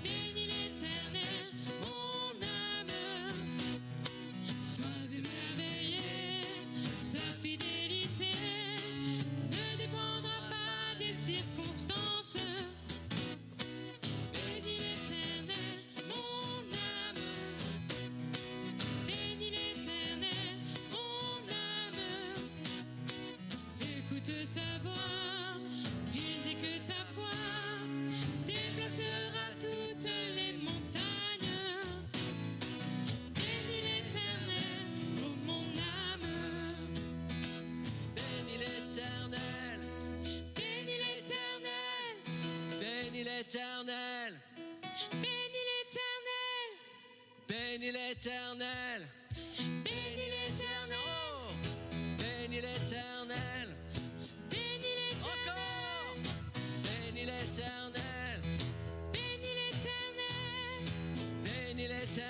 Bénis l'Éternel, mon âme. Sois émerveillé, sa fidélité ne dépendra pas des circonstances. Bénis l'Éternel, mon âme. Bénis l'Éternel, mon âme. Écoute sa voix, il dit que ta voix déplacera toutes les montagnes. Bénis l'Éternel, ô mon âme. Bénis l'Éternel, Bénis l'Éternel, bénis l'Éternel, bénis l'Éternel, bénis l'Éternel. bénis l'Éternel, Oh, bénis l'Éternel. bénis Encore. l'Éternel, Bénis l'Éternel, bénis l'Éternel, bénis l'Éternel.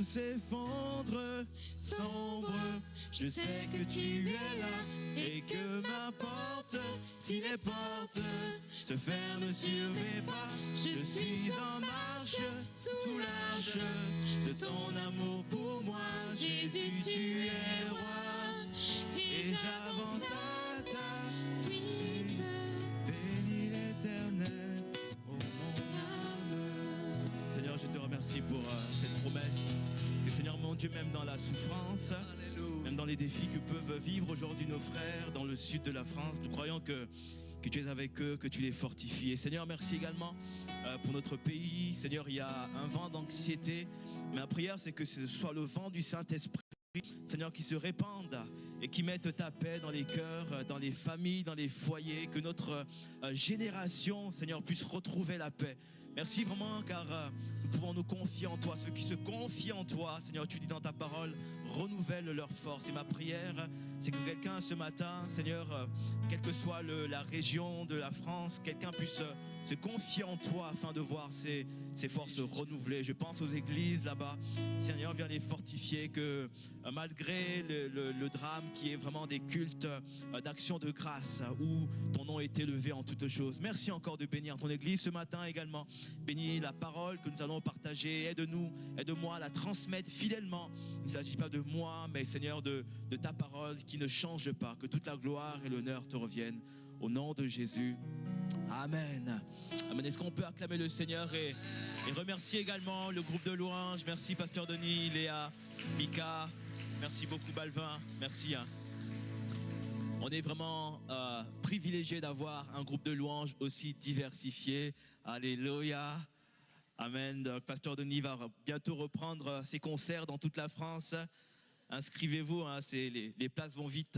s'effondre, sombre, je sais que tu es là et que m'importe si les portes se ferment sur mes pas. Je suis en marche sous l'arche de ton amour pour moi. Jésus, tu es roi et j'avance à ta suite. Bénis l'Éternel, ô mon âme. Seigneur, je te remercie pour cette promesse. Que Seigneur mon Dieu, même dans la souffrance, même dans les défis que peuvent vivre aujourd'hui nos frères dans le sud de la France, nous croyons que tu es avec eux, que tu les fortifies. Et Seigneur, merci également pour notre pays. Seigneur, il y a un vent d'anxiété. Ma prière, c'est que ce soit le vent du Saint-Esprit, Seigneur, qui se répande et qui mette ta paix dans les cœurs, dans les familles, dans les foyers. Que notre génération, Seigneur, puisse retrouver la paix. Merci vraiment, car nous pouvons nous confier en toi. Ceux qui se confient en toi, Seigneur, tu dis dans ta parole, renouvelle leur force. Et ma prière, c'est que quelqu'un ce matin, Seigneur, quelle que soit la région de la France, quelqu'un puisse se confier en toi afin de voir ses forces renouvelées. Je pense aux églises là-bas. Seigneur, viens les fortifier, que malgré le drame qui est vraiment des cultes d'action de grâce où ton nom est élevé en toutes choses. Merci encore de bénir ton église ce matin également. Bénis la parole que nous allons partager. Aide-nous, aide-moi à la transmettre fidèlement. Il ne s'agit pas de moi, mais Seigneur, de ta parole qui ne change pas. Que toute la gloire et l'honneur te reviennent. Au nom de Jésus. Amen. Amen. Est-ce qu'on peut acclamer le Seigneur et remercier également le groupe de louanges. Merci Pasteur Denis, Léa, Mika. Merci beaucoup Balvin. Merci. On est vraiment privilégiés d'avoir un groupe de louanges aussi diversifié. Alléluia. Amen. Donc, Pasteur Denis va bientôt reprendre ses concerts dans toute la France. Inscrivez-vous, les places vont vite.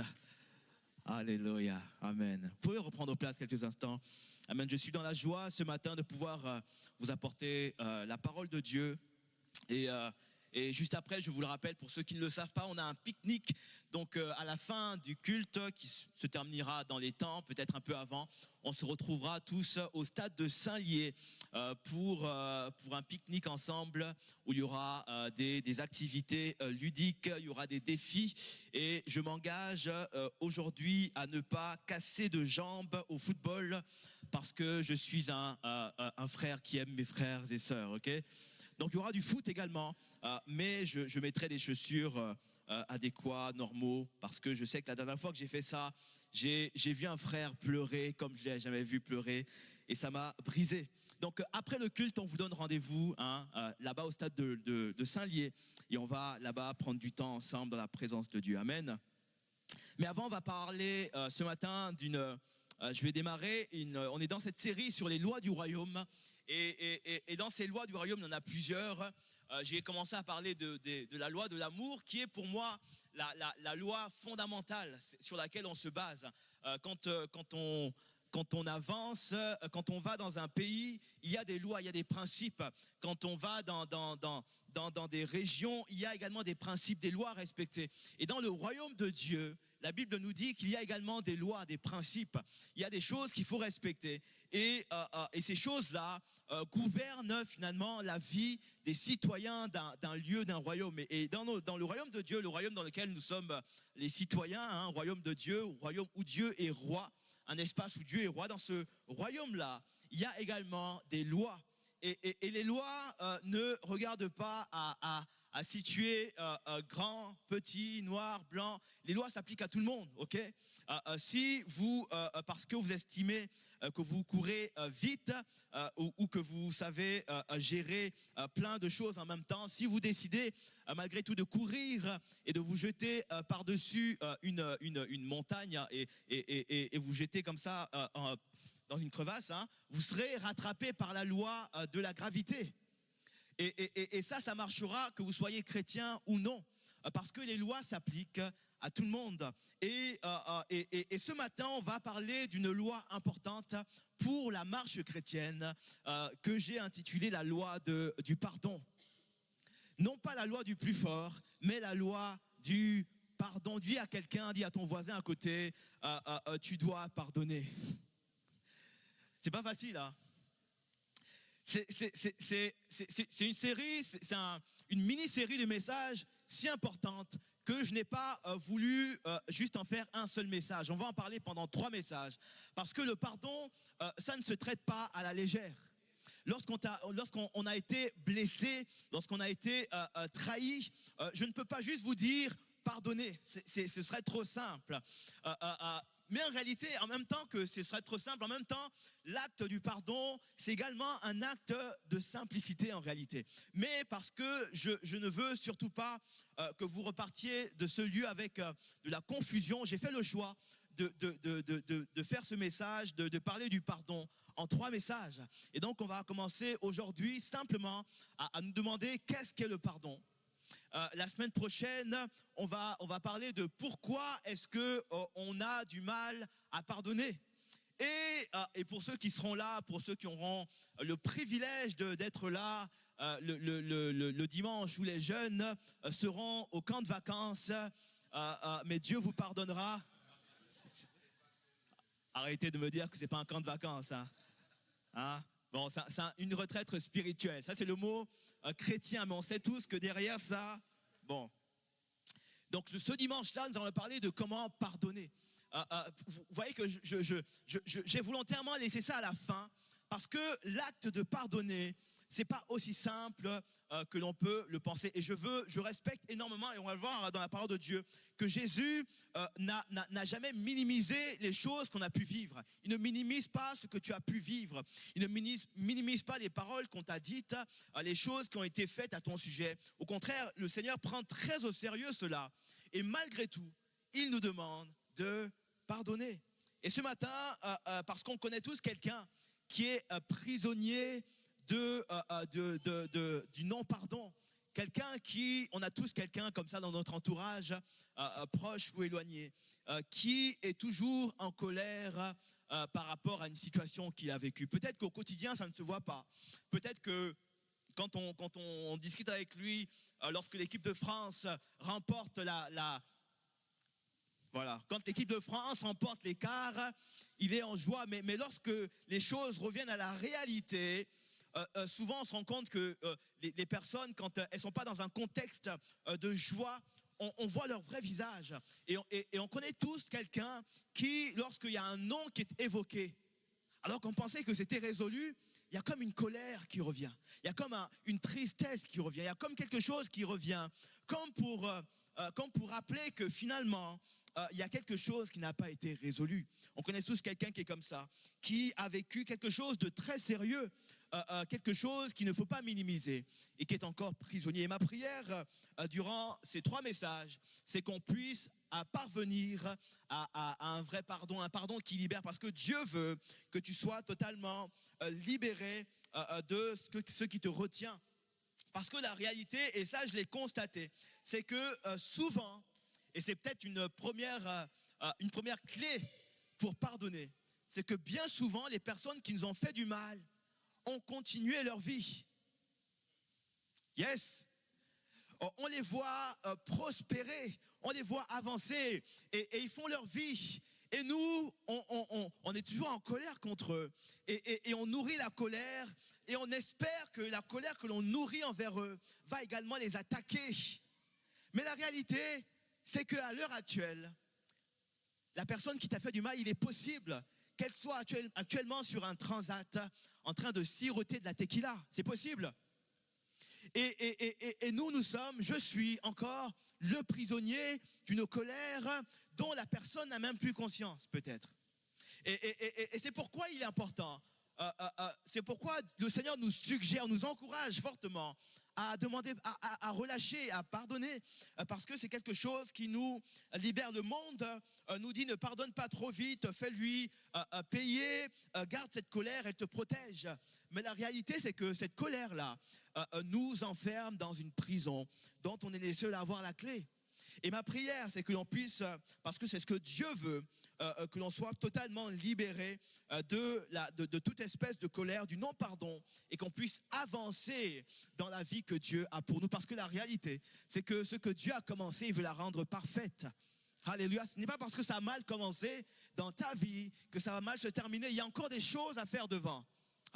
Alléluia, amen. Vous pouvez reprendre place quelques instants. Amen. Je suis dans la joie ce matin de pouvoir vous apporter la parole de Dieu. Et juste après, je vous le rappelle, pour ceux qui ne le savent pas, on a un pique-nique. Donc à la fin du culte qui se terminera dans les temps, peut-être un peu avant, on se retrouvera tous au stade de Saint-Lié pour un pique-nique ensemble où il y aura des activités ludiques, il y aura des défis. Et je m'engage aujourd'hui à ne pas casser de jambes au football parce que je suis un frère qui aime mes frères et sœurs, ok ? Donc il y aura du foot également, mais je mettrai des chaussures adéquats, normaux, parce que je sais que la dernière fois que j'ai fait ça, j'ai vu un frère pleurer comme je ne l'ai jamais vu pleurer, et ça m'a brisé. Donc après le culte, on vous donne rendez-vous là-bas au stade de Saint-Lié, et on va là-bas prendre du temps ensemble dans la présence de Dieu. Amen. Mais avant, on va parler ce matin je vais démarrer, on est dans cette série sur les lois du royaume. Et dans ces lois du royaume, il y en a plusieurs. J'ai commencé à parler de la loi de l'amour, qui est pour moi la loi fondamentale sur laquelle on se base. Quand on avance, quand on va dans un pays, il y a des lois, il y a des principes. Quand on va dans des régions, il y a également des principes, des lois à respecter. Et dans le royaume de Dieu, la Bible nous dit qu'il y a également des lois, des principes. Il y a des choses qu'il faut respecter. Et ces choses-là gouvernent finalement la vie des citoyens d'un lieu, d'un royaume. Et dans le royaume de Dieu, le royaume dans lequel nous sommes les citoyens, un royaume de Dieu, royaume où Dieu est roi, un espace où Dieu est roi. Dans ce royaume-là, il y a également des lois. Et les lois ne regardent pas à situer grand, petit, noir, blanc. Les lois s'appliquent à tout le monde, ok ? Si vous, parce que vous estimez que vous courez vite ou que vous savez gérer plein de choses en même temps, si vous décidez malgré tout de courir et de vous jeter par-dessus une montagne et vous jeter comme ça dans une crevasse, vous serez rattrapé par la loi de la gravité. Et ça marchera que vous soyez chrétien ou non, parce que les lois s'appliquent à tout le monde. Et ce matin, on va parler d'une loi importante pour la marche chrétienne que j'ai intitulée la loi du pardon. Non pas la loi du plus fort, mais la loi du pardon. Dis à quelqu'un, dis à ton voisin à côté, tu dois pardonner. C'est pas facile, hein? C'est une série, c'est une mini-série de messages si importante que je n'ai pas voulu juste en faire un seul message. On va en parler pendant 3 messages. Parce que le pardon, ça ne se traite pas à la légère. Lorsqu'on a été blessé, lorsqu'on a été trahi, je ne peux pas juste vous dire pardonnez. Ce serait trop simple. Mais en réalité, en même temps que ce serait trop simple, en même temps, l'acte du pardon, c'est également un acte de simplicité en réalité. Mais parce que je ne veux surtout pas que vous repartiez de ce lieu avec de la confusion, j'ai fait le choix de faire ce message, de parler du pardon en 3 messages. Et donc, on va commencer aujourd'hui simplement à nous demander qu'est-ce qu'est le pardon. La semaine prochaine, on va parler de pourquoi est-ce que on a du mal à pardonner. Et pour ceux qui seront là, pour ceux qui auront le privilège d'être là le dimanche où les jeunes seront au camp de vacances, mais Dieu vous pardonnera. Arrêtez de me dire que c'est pas un camp de vacances, hein? Bon, c'est une retraite spirituelle. Ça, c'est le mot chrétien, mais on sait tous que derrière ça, bon. Donc, ce dimanche-là, nous allons parler de comment pardonner. Vous voyez que j'ai volontairement laissé ça à la fin, parce que l'acte de pardonner, c'est pas aussi simple que l'on peut le penser. Et je respecte énormément, et on va le voir dans la parole de Dieu, que Jésus n'a jamais minimisé les choses qu'on a pu vivre. Il ne minimise pas ce que tu as pu vivre. Il ne minimise pas les paroles qu'on t'a dites, les choses qui ont été faites à ton sujet. Au contraire, le Seigneur prend très au sérieux cela. Et malgré tout, il nous demande de pardonner. Et ce matin, parce qu'on connaît tous quelqu'un qui est prisonnier du non-pardon. On a tous quelqu'un comme ça dans notre entourage, proche ou éloigné, qui est toujours en colère par rapport à une situation qu'il a vécue. Peut-être qu'au quotidien, ça ne se voit pas. Peut-être que quand on discute avec lui, lorsque l'équipe de France remporte voilà, quand l'équipe de France remporte l'écart, il est en joie. Mais lorsque les choses reviennent à la réalité, souvent on se rend compte que les personnes, quand elles ne sont pas dans un contexte de joie, on voit leur vrai visage. Et on connaît tous quelqu'un qui, lorsqu'il y a un nom qui est évoqué, alors qu'on pensait que c'était résolu, il y a comme une colère qui revient. Il y a comme une tristesse qui revient. Il y a comme quelque chose qui revient. Comme pour rappeler que finalement, il y a quelque chose qui n'a pas été résolu. On connaît tous quelqu'un qui est comme ça, qui a vécu quelque chose de très sérieux, quelque chose qu'il ne faut pas minimiser et qui est encore prisonnier. Et ma prière durant ces 3 messages, c'est qu'on puisse parvenir à un vrai pardon, un pardon qui libère, parce que Dieu veut que tu sois totalement libéré de ce qui te retient. Parce que la réalité, et ça je l'ai constaté, c'est que souvent, et c'est peut-être une première clé pour pardonner, c'est que bien souvent, les personnes qui nous ont fait du mal ont continué leur vie. Yes. On les voit prospérer, on les voit avancer et ils font leur vie. Et nous, on est toujours en colère contre eux. Et on nourrit la colère et on espère que la colère que l'on nourrit envers eux va également les attaquer. Mais la réalité, c'est qu'à l'heure actuelle, la personne qui t'a fait du mal, il est possible qu'elle soit actuellement sur un transat en train de siroter de la tequila. C'est possible. Et je suis encore le prisonnier d'une colère dont la personne n'a même plus conscience, peut-être. Et c'est pourquoi il est important. C'est pourquoi le Seigneur nous suggère, nous encourage fortement à demander, à relâcher, à pardonner, parce que c'est quelque chose qui nous libère. Le monde nous dit ne pardonne pas trop vite, fais-lui payer, garde cette colère, elle te protège. Mais la réalité, c'est que cette colère-là nous enferme dans une prison dont on est les seuls à avoir la clé. Et ma prière, c'est que l'on puisse, parce que c'est ce que Dieu veut, que l'on soit totalement libéré de toute espèce de colère, du non-pardon, et qu'on puisse avancer dans la vie que Dieu a pour nous. Parce que la réalité, c'est que ce que Dieu a commencé, il veut la rendre parfaite. Alléluia. Ce n'est pas parce que ça a mal commencé dans ta vie que ça va mal se terminer. Il y a encore des choses à faire devant.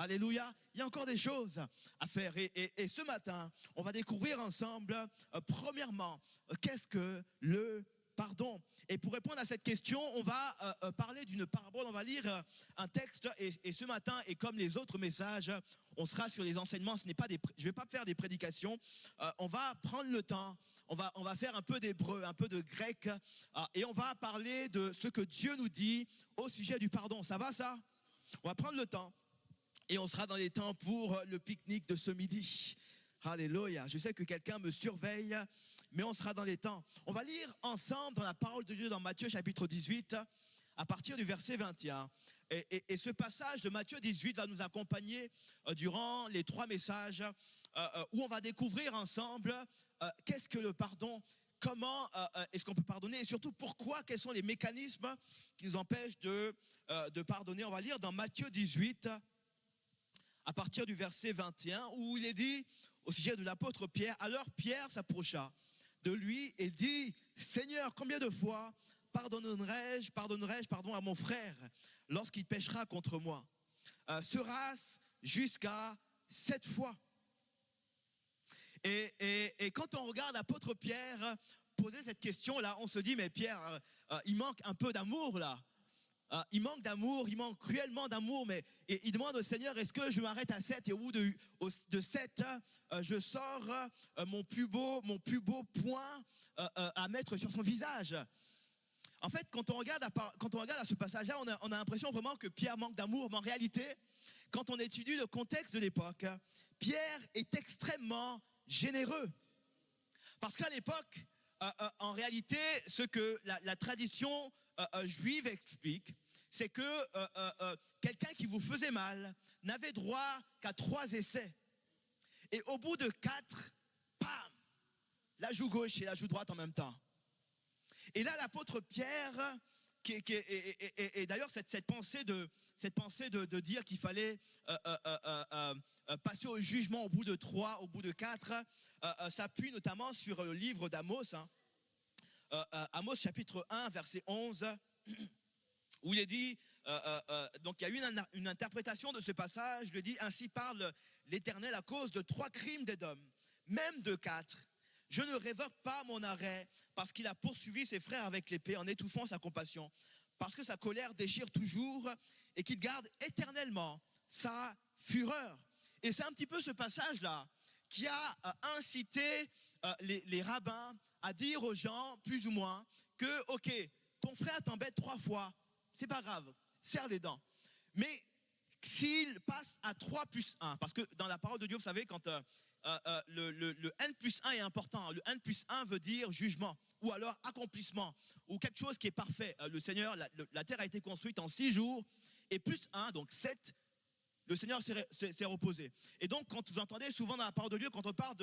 Alléluia. Il y a encore des choses à faire. Et ce matin, on va découvrir ensemble, premièrement, qu'est-ce que le pardon? Et pour répondre à cette question, on va parler d'une parabole. On va lire un texte. Et ce matin, et comme les autres messages, on sera sur les enseignements. Je ne vais pas faire des prédications. On va prendre le temps. On va faire un peu d'hébreu, un peu de grec. Et on va parler de ce que Dieu nous dit au sujet du pardon. Ça va, ça? On va prendre le temps. Et on sera dans les temps pour le pique-nique de ce midi. Alléluia. Je sais que quelqu'un me surveille, mais on sera dans les temps. On va lire ensemble dans la parole de Dieu dans Matthieu chapitre 18, à partir du verset 21. Et ce passage de Matthieu 18 va nous accompagner durant les 3 messages où on va découvrir ensemble qu'est-ce que le pardon, comment est-ce qu'on peut pardonner et surtout pourquoi, quels sont les mécanismes qui nous empêchent de pardonner. On va lire dans Matthieu 18, à partir du verset 21, où il est dit au sujet de l'apôtre Pierre, alors Pierre s'approcha de lui et dit, Seigneur, combien de fois pardonnerai-je à mon frère lorsqu'il péchera contre moi? Sera-ce jusqu'à 7 fois? Et quand on regarde l'apôtre Pierre poser cette question-là, on se dit, mais Pierre, il manque un peu d'amour là. Il manque d'amour, il manque cruellement d'amour, mais il demande au Seigneur, est-ce que je m'arrête à 7 et au bout de 7, je sors mon plus beau point à mettre sur son visage. En fait, quand on regarde à ce passage-là, on a l'impression vraiment que Pierre manque d'amour, mais en réalité, quand on étudie le contexte de l'époque, Pierre est extrêmement généreux. Parce qu'à l'époque, en réalité, ce que la tradition juive explique, c'est que quelqu'un qui vous faisait mal n'avait droit qu'à 3 essais. Et au bout de 4, bam, la joue gauche et la joue droite en même temps. Et là, l'apôtre Pierre, et d'ailleurs cette pensée de dire qu'il fallait passer au jugement au bout de 3, au bout de 4, s'appuie notamment sur le livre d'Amos, Amos chapitre 1, verset 11, où il est dit, donc il y a eu une interprétation de ce passage, il dit, ainsi parle l'Éternel à cause de 3 crimes d'Édom, même de 4. Je ne révoque pas mon arrêt parce qu'il a poursuivi ses frères avec l'épée en étouffant sa compassion, parce que sa colère déchire toujours et qu'il garde éternellement sa fureur. Et c'est un petit peu ce passage-là qui a incité les rabbins à dire aux gens, plus ou moins, que, ok, ton frère t'embête 3 fois, c'est pas grave, serre les dents. Mais s'il passe à 3 plus 1, parce que dans la parole de Dieu, vous savez, quand le N plus 1 est important, le N plus 1 veut dire jugement, ou alors accomplissement, ou quelque chose qui est parfait. Le Seigneur, la terre a été construite en 6 jours, et plus 1, donc 7, le Seigneur s'est reposé. Et donc, quand vous entendez souvent dans la parole de Dieu, quand on parle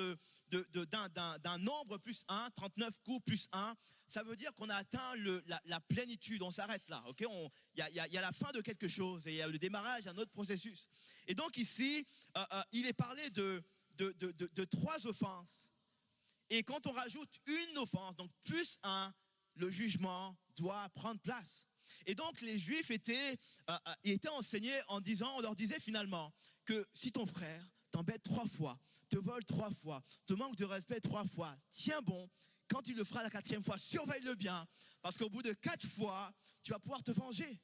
d'un nombre plus 1, 39 coups plus 1, ça veut dire qu'on a atteint la plénitude, on s'arrête là. Okay, y a la fin de quelque chose et il y a le démarrage d'un autre processus. Et donc ici, il est parlé de 3 offenses. Et quand on rajoute une offense, donc plus 1, le jugement doit prendre place. Et donc les Juifs étaient enseignés en disant, on leur disait finalement que si ton frère t'embête 3 fois, te vole 3 fois, te manque de respect 3 fois, tiens bon, quand il le fera la 4e fois, surveille-le bien, parce qu'au bout de 4 fois, tu vas pouvoir te venger.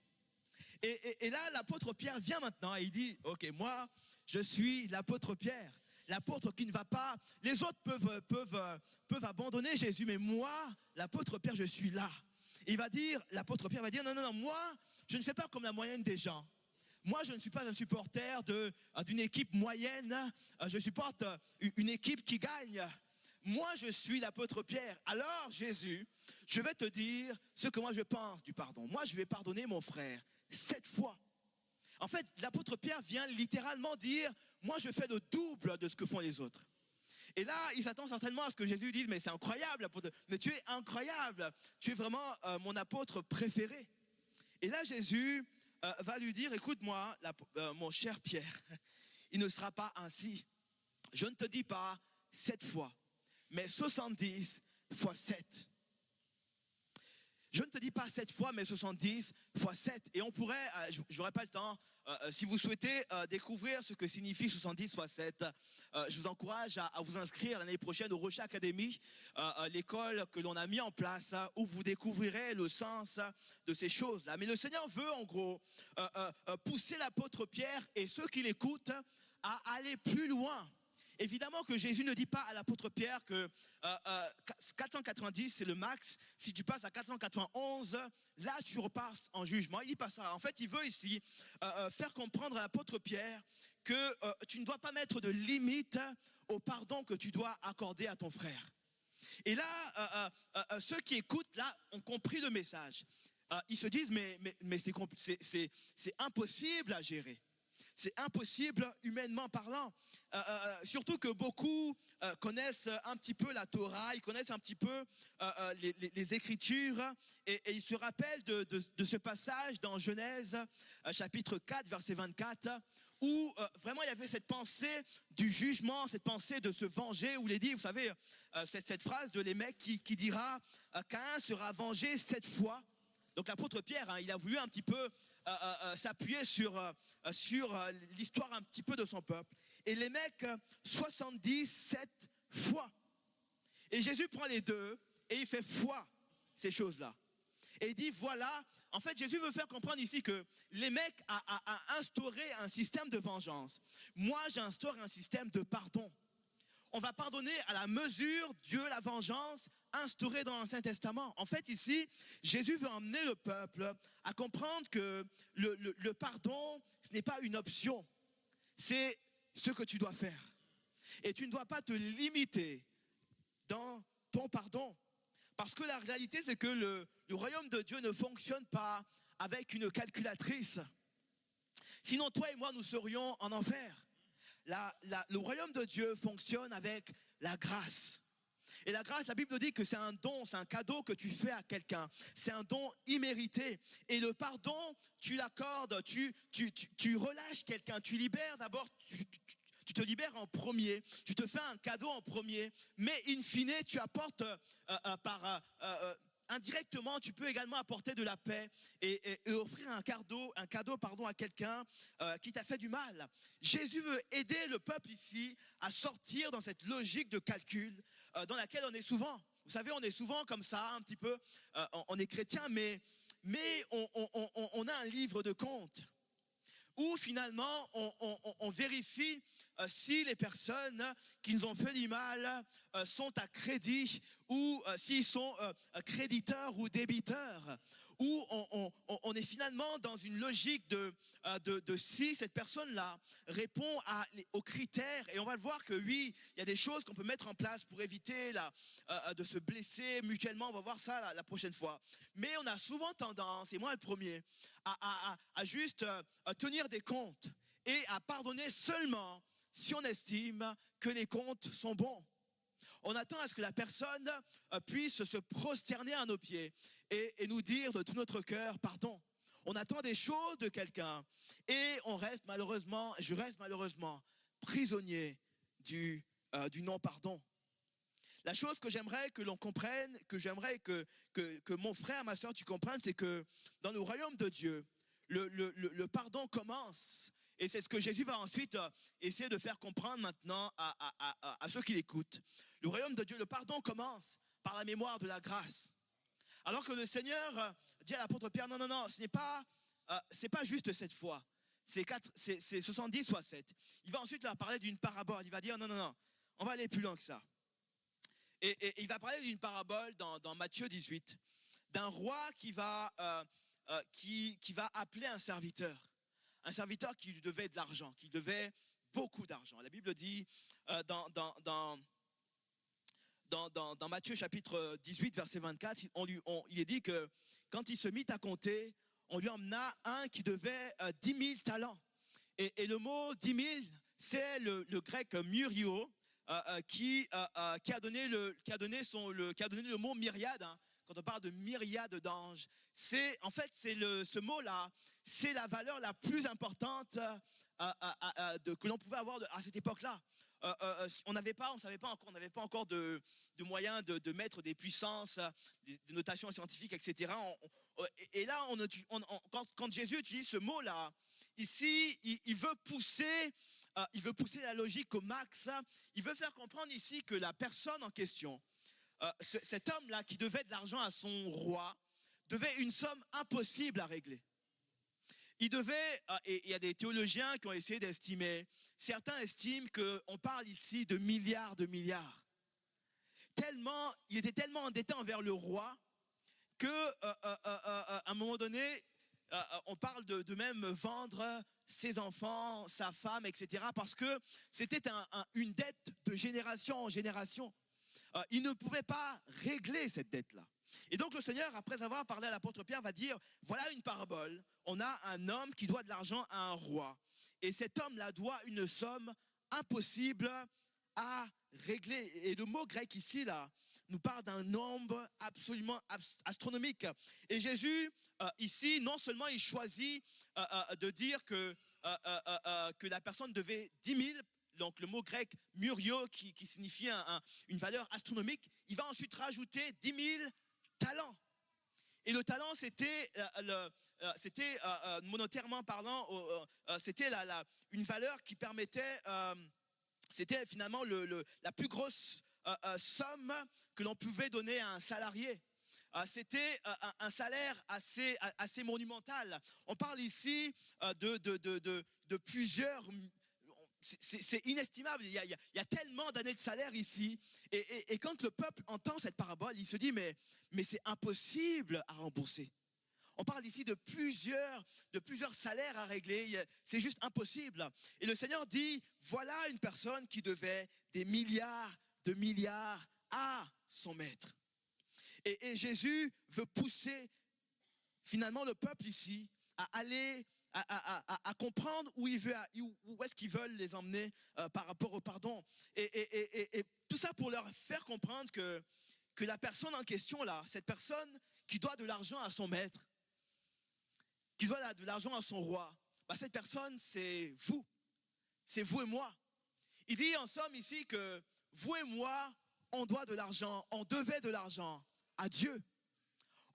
Et là, l'apôtre Pierre vient maintenant et il dit, ok, moi, je suis l'apôtre Pierre, l'apôtre qui ne va pas, les autres peuvent abandonner Jésus, mais moi, l'apôtre Pierre, je suis là. L'apôtre Pierre va dire, non, moi, je ne fais pas comme la moyenne des gens. Moi, je ne suis pas un supporter d'une équipe moyenne, je supporte une équipe qui gagne. Moi, je suis l'apôtre Pierre. Alors, Jésus, je vais te dire ce que moi je pense du pardon. Moi, je vais pardonner mon frère 7 fois. En fait, l'apôtre Pierre vient littéralement dire, moi, je fais le double de ce que font les autres. Et là, il s'attend certainement à ce que Jésus dise, mais c'est incroyable, apôtre. Mais tu es incroyable. Tu es vraiment mon apôtre préféré. Et là, Jésus va lui dire, écoute-moi, mon cher Pierre, il ne sera pas ainsi. Je ne te dis pas 7 fois, mais 70 fois 7. Je ne te dis pas 7 fois, mais 70 fois 7. Et on pourrait, je n'aurai pas le temps, si vous souhaitez découvrir ce que signifie 70 fois 7, je vous encourage à vous inscrire l'année prochaine au Rocher Academy, l'école que l'on a mis en place, où vous découvrirez le sens de ces choses-là. Mais le Seigneur veut en gros pousser l'apôtre Pierre et ceux qui l'écoutent à aller plus loin. Évidemment que Jésus ne dit pas à l'apôtre Pierre que 490 c'est le max. Si tu passes à 491, là tu repasses en jugement. Il dit pas ça. En fait, il veut ici faire comprendre à l'apôtre Pierre que tu ne dois pas mettre de limite au pardon que tu dois accorder à ton frère. Et là, ceux qui écoutent là ont compris le message. Ils se disent mais c'est impossible à gérer. C'est impossible humainement parlant. Surtout que beaucoup connaissent un petit peu la Torah, ils connaissent un petit peu les Écritures et ils se rappellent de ce passage dans Genèse chapitre 4 verset 24 où vraiment il y avait cette pensée du jugement, cette pensée de se venger, où il est dit, vous savez, cette phrase de Lémec qui dira Caïn sera vengé 7 fois. Donc l'apôtre Pierre, il a voulu un petit peu s'appuyer sur l'histoire un petit peu de son peuple. Et les mecs, 77 fois. Et Jésus prend les deux et il fait foi ces choses-là. Et il dit voilà, en fait Jésus veut faire comprendre ici que les mecs a instauré un système de vengeance. Moi j'instaure un système de pardon. On va pardonner à la mesure, Dieu, la vengeance instaurée dans l'Ancien Testament. En fait, ici, Jésus veut emmener le peuple à comprendre que le pardon, ce n'est pas une option. C'est ce que tu dois faire. Et tu ne dois pas te limiter dans ton pardon. Parce que la réalité, c'est que le royaume de Dieu ne fonctionne pas avec une calculatrice. Sinon, toi et moi, nous serions en enfer. Le royaume de Dieu fonctionne avec la grâce. Et la grâce, la Bible dit que c'est un don, c'est un cadeau que tu fais à quelqu'un. C'est un don immérité. Et le pardon, tu l'accordes, tu relâches quelqu'un, tu libères d'abord, tu te libères en premier, tu te fais un cadeau en premier, mais in fine, tu apportes indirectement, tu peux également apporter de la paix et offrir un cadeau à quelqu'un qui t'a fait du mal. Jésus veut aider le peuple ici à sortir dans cette logique de calcul dans laquelle on est souvent. Vous savez, on est souvent comme ça, un petit peu, on est chrétien, mais on a un livre de comptes où finalement on vérifie si les personnes qui nous ont fait du mal sont à crédit ou s'ils sont créditeurs ou débiteurs, où on est finalement dans une logique de si cette personne-là répond aux critères. Et on va le voir que oui, il y a des choses qu'on peut mettre en place pour éviter de se blesser mutuellement. On va voir ça la prochaine fois. Mais on a souvent tendance, et moi le premier, à juste tenir des comptes et à pardonner seulement si on estime que les comptes sont bons. On attend à ce que la personne puisse se prosterner à nos pieds et nous dire de tout notre cœur pardon. On attend des choses de quelqu'un et je reste malheureusement prisonnier du non-pardon. La chose que j'aimerais que l'on comprenne, que j'aimerais que mon frère, ma soeur, tu comprennes, c'est que dans le royaume de Dieu, le pardon commence. Et c'est ce que Jésus va ensuite essayer de faire comprendre maintenant à ceux qui l'écoutent. Le royaume de Dieu, le pardon commence par la mémoire de la grâce. Alors que le Seigneur dit à l'apôtre Pierre, non, ce n'est pas juste cette fois. C'est 70 fois 7. Il va ensuite leur parler d'une parabole. Il va dire, non, on va aller plus loin que ça. Et il va parler d'une parabole dans Matthieu 18, d'un roi qui va appeler un serviteur qui lui devait de l'argent, qui lui devait beaucoup d'argent. La Bible dit dans Matthieu chapitre 18, verset 24, il est dit que quand il se mit à compter, on lui emmena un qui devait 10 000 talents. Et le mot 10 000, c'est le grec murio, qui a donné le mot myriade. Hein. Quand on parle de myriade d'anges, ce mot-là, c'est la valeur la plus importante que l'on pouvait avoir à cette époque-là. on n'avait pas encore de moyens de mettre des puissances, de notation scientifique, etc. Et là, quand Jésus utilise ce mot-là, ici, il veut pousser la logique au max. Il veut faire comprendre ici que la personne en question, cet homme-là qui devait de l'argent à son roi, devait une somme impossible à régler. Il devait, et il y a des théologiens qui ont essayé d'estimer, certains estiment qu'on parle ici de milliards. Il était tellement endetté envers le roi qu'à un moment donné, on parle de même vendre ses enfants, sa femme, etc. Parce que c'était une dette de génération en génération. Il ne pouvait pas régler cette dette-là. Et donc le Seigneur, après avoir parlé à l'apôtre Pierre, va dire, voilà une parabole. On a un homme qui doit de l'argent à un roi. Et cet homme-là doit une somme impossible à régler. Et le mot grec ici, là, nous parle d'un nombre absolument astronomique. Et Jésus, ici, non seulement il choisit de dire que la personne devait 10 000, donc le mot grec murio, qui signifie une valeur astronomique, il va ensuite rajouter 10 000 talents. Et le talent, c'était monétairement parlant, c'était une valeur qui permettait, c'était finalement la plus grosse somme que l'on pouvait donner à un salarié. C'était un salaire assez monumental. On parle ici de plusieurs... C'est inestimable, il y a tellement d'années de salaire ici. Et quand le peuple entend cette parabole, il se dit, mais c'est impossible à rembourser. On parle ici de plusieurs salaires à régler, c'est juste impossible. Et le Seigneur dit, voilà une personne qui devait des milliards de milliards à son maître. Et Jésus veut pousser finalement le peuple ici à aller... À comprendre où est-ce qu'ils veulent les emmener par rapport au pardon. Et tout ça pour leur faire comprendre que la personne en question là, cette personne qui doit de l'argent à son maître, qui doit de l'argent à son roi, bah cette personne c'est vous et moi. Il dit en somme ici que vous et moi, on doit de l'argent, on devait de l'argent à Dieu.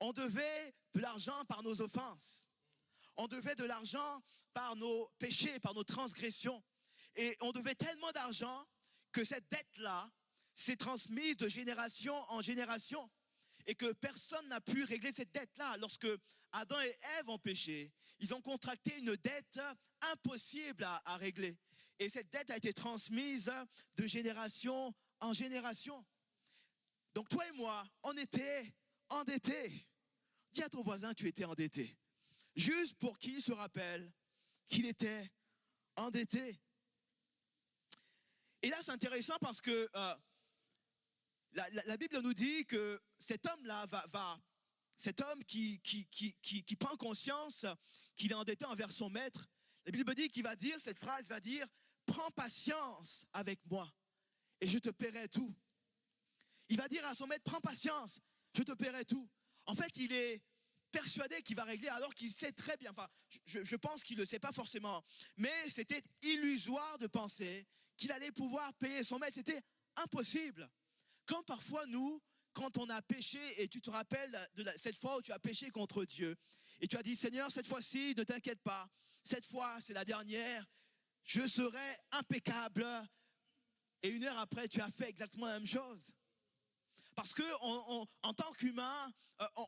On devait de l'argent par nos offenses. On devait de l'argent par nos péchés, par nos transgressions. Et on devait tellement d'argent que cette dette-là s'est transmise de génération en génération. Et que personne n'a pu régler cette dette-là. Lorsque Adam et Ève ont péché, ils ont contracté une dette impossible à régler. Et cette dette a été transmise de génération en génération. Donc toi et moi, on était endettés. Dis à ton voisin, tu étais endetté. Juste pour qu'il se rappelle qu'il était endetté. Et là, c'est intéressant parce que la Bible nous dit que cet homme-là cet homme qui prend conscience qu'il est endetté envers son maître, la Bible dit qu'il va dire cette phrase, il va dire « Prends patience avec moi et je te paierai tout ». Il va dire à son maître « Prends patience, je te paierai tout ». En fait, il est persuadé qu'il va régler alors qu'il sait très bien, enfin je pense qu'il ne le sait pas forcément, mais c'était illusoire de penser qu'il allait pouvoir payer son maître, c'était impossible. Quand parfois nous, quand on a péché, et tu te rappelles de cette fois où tu as péché contre Dieu, et tu as dit Seigneur cette fois-ci ne t'inquiète pas, cette fois c'est la dernière, je serai impeccable, et une heure après tu as fait exactement la même chose. Parce que en tant qu'humain,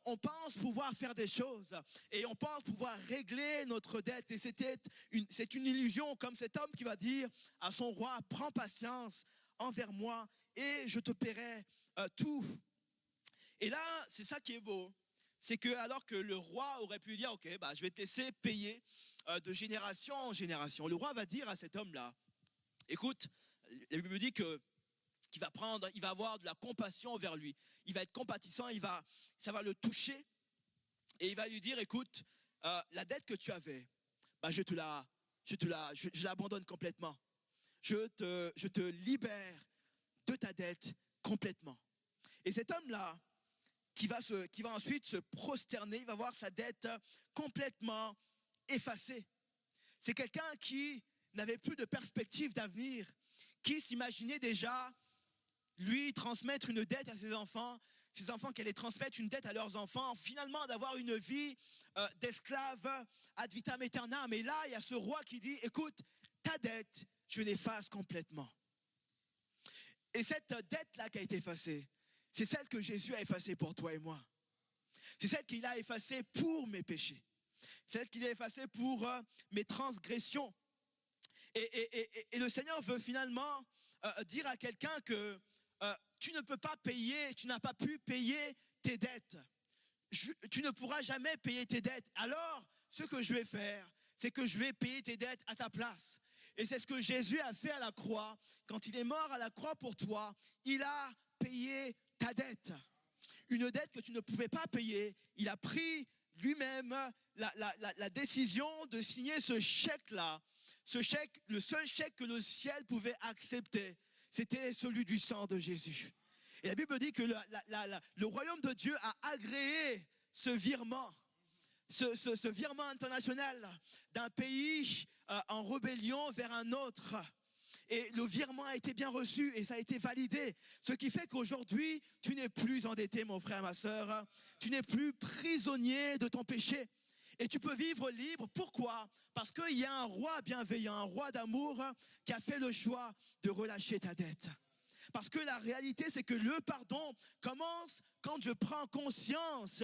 on pense pouvoir faire des choses et on pense pouvoir régler notre dette. Et c'est une illusion, comme cet homme qui va dire à son roi, prends patience envers moi et je te paierai tout. Et là, c'est ça qui est beau. C'est que alors que le roi aurait pu dire, ok, bah, je vais te laisser payer de génération en génération. Le roi va dire à cet homme-là, écoute, la Bible dit qu'il va avoir de la compassion envers lui. Il va être compatissant, ça va le toucher et il va lui dire, écoute, la dette que tu avais, bah je l'abandonne complètement. Je te libère de ta dette complètement. Et cet homme-là, qui va ensuite se prosterner, il va voir sa dette complètement effacée. C'est quelqu'un qui n'avait plus de perspective d'avenir, Qui s'imaginait déjà, lui, transmettre une dette à ses enfants qui allaient transmettre une dette à leurs enfants, finalement d'avoir une vie d'esclave ad vitam aeternam. Mais là, il y a ce roi qui dit, écoute, ta dette, je l'efface complètement. Et cette dette-là qui a été effacée, c'est celle que Jésus a effacée pour toi et moi. C'est celle qu'il a effacée pour mes péchés. C'est celle qu'il a effacée pour mes transgressions. Et le Seigneur veut finalement dire à quelqu'un que tu ne peux pas payer, tu n'as pas pu payer tes dettes. Tu ne pourras jamais payer tes dettes. Alors, ce que je vais faire, c'est que je vais payer tes dettes à ta place. Et c'est ce que Jésus a fait à la croix. Quand il est mort à la croix pour toi, il a payé ta dette. Une dette que tu ne pouvais pas payer. Il a pris lui-même la décision de signer ce chèque-là. Ce chèque, le seul chèque que le ciel pouvait accepter, c'était celui du sang de Jésus. Et la Bible dit que le royaume de Dieu a agréé ce virement. Ce virement international d'un pays en rébellion vers un autre. Et le virement a été bien reçu et ça a été validé. Ce qui fait qu'aujourd'hui, tu n'es plus endetté, mon frère, ma sœur. Tu n'es plus prisonnier de ton péché. Et tu peux vivre libre. Pourquoi? Parce qu'il y a un roi bienveillant, un roi d'amour qui a fait le choix de relâcher ta dette. Parce que la réalité, c'est que le pardon commence quand je prends conscience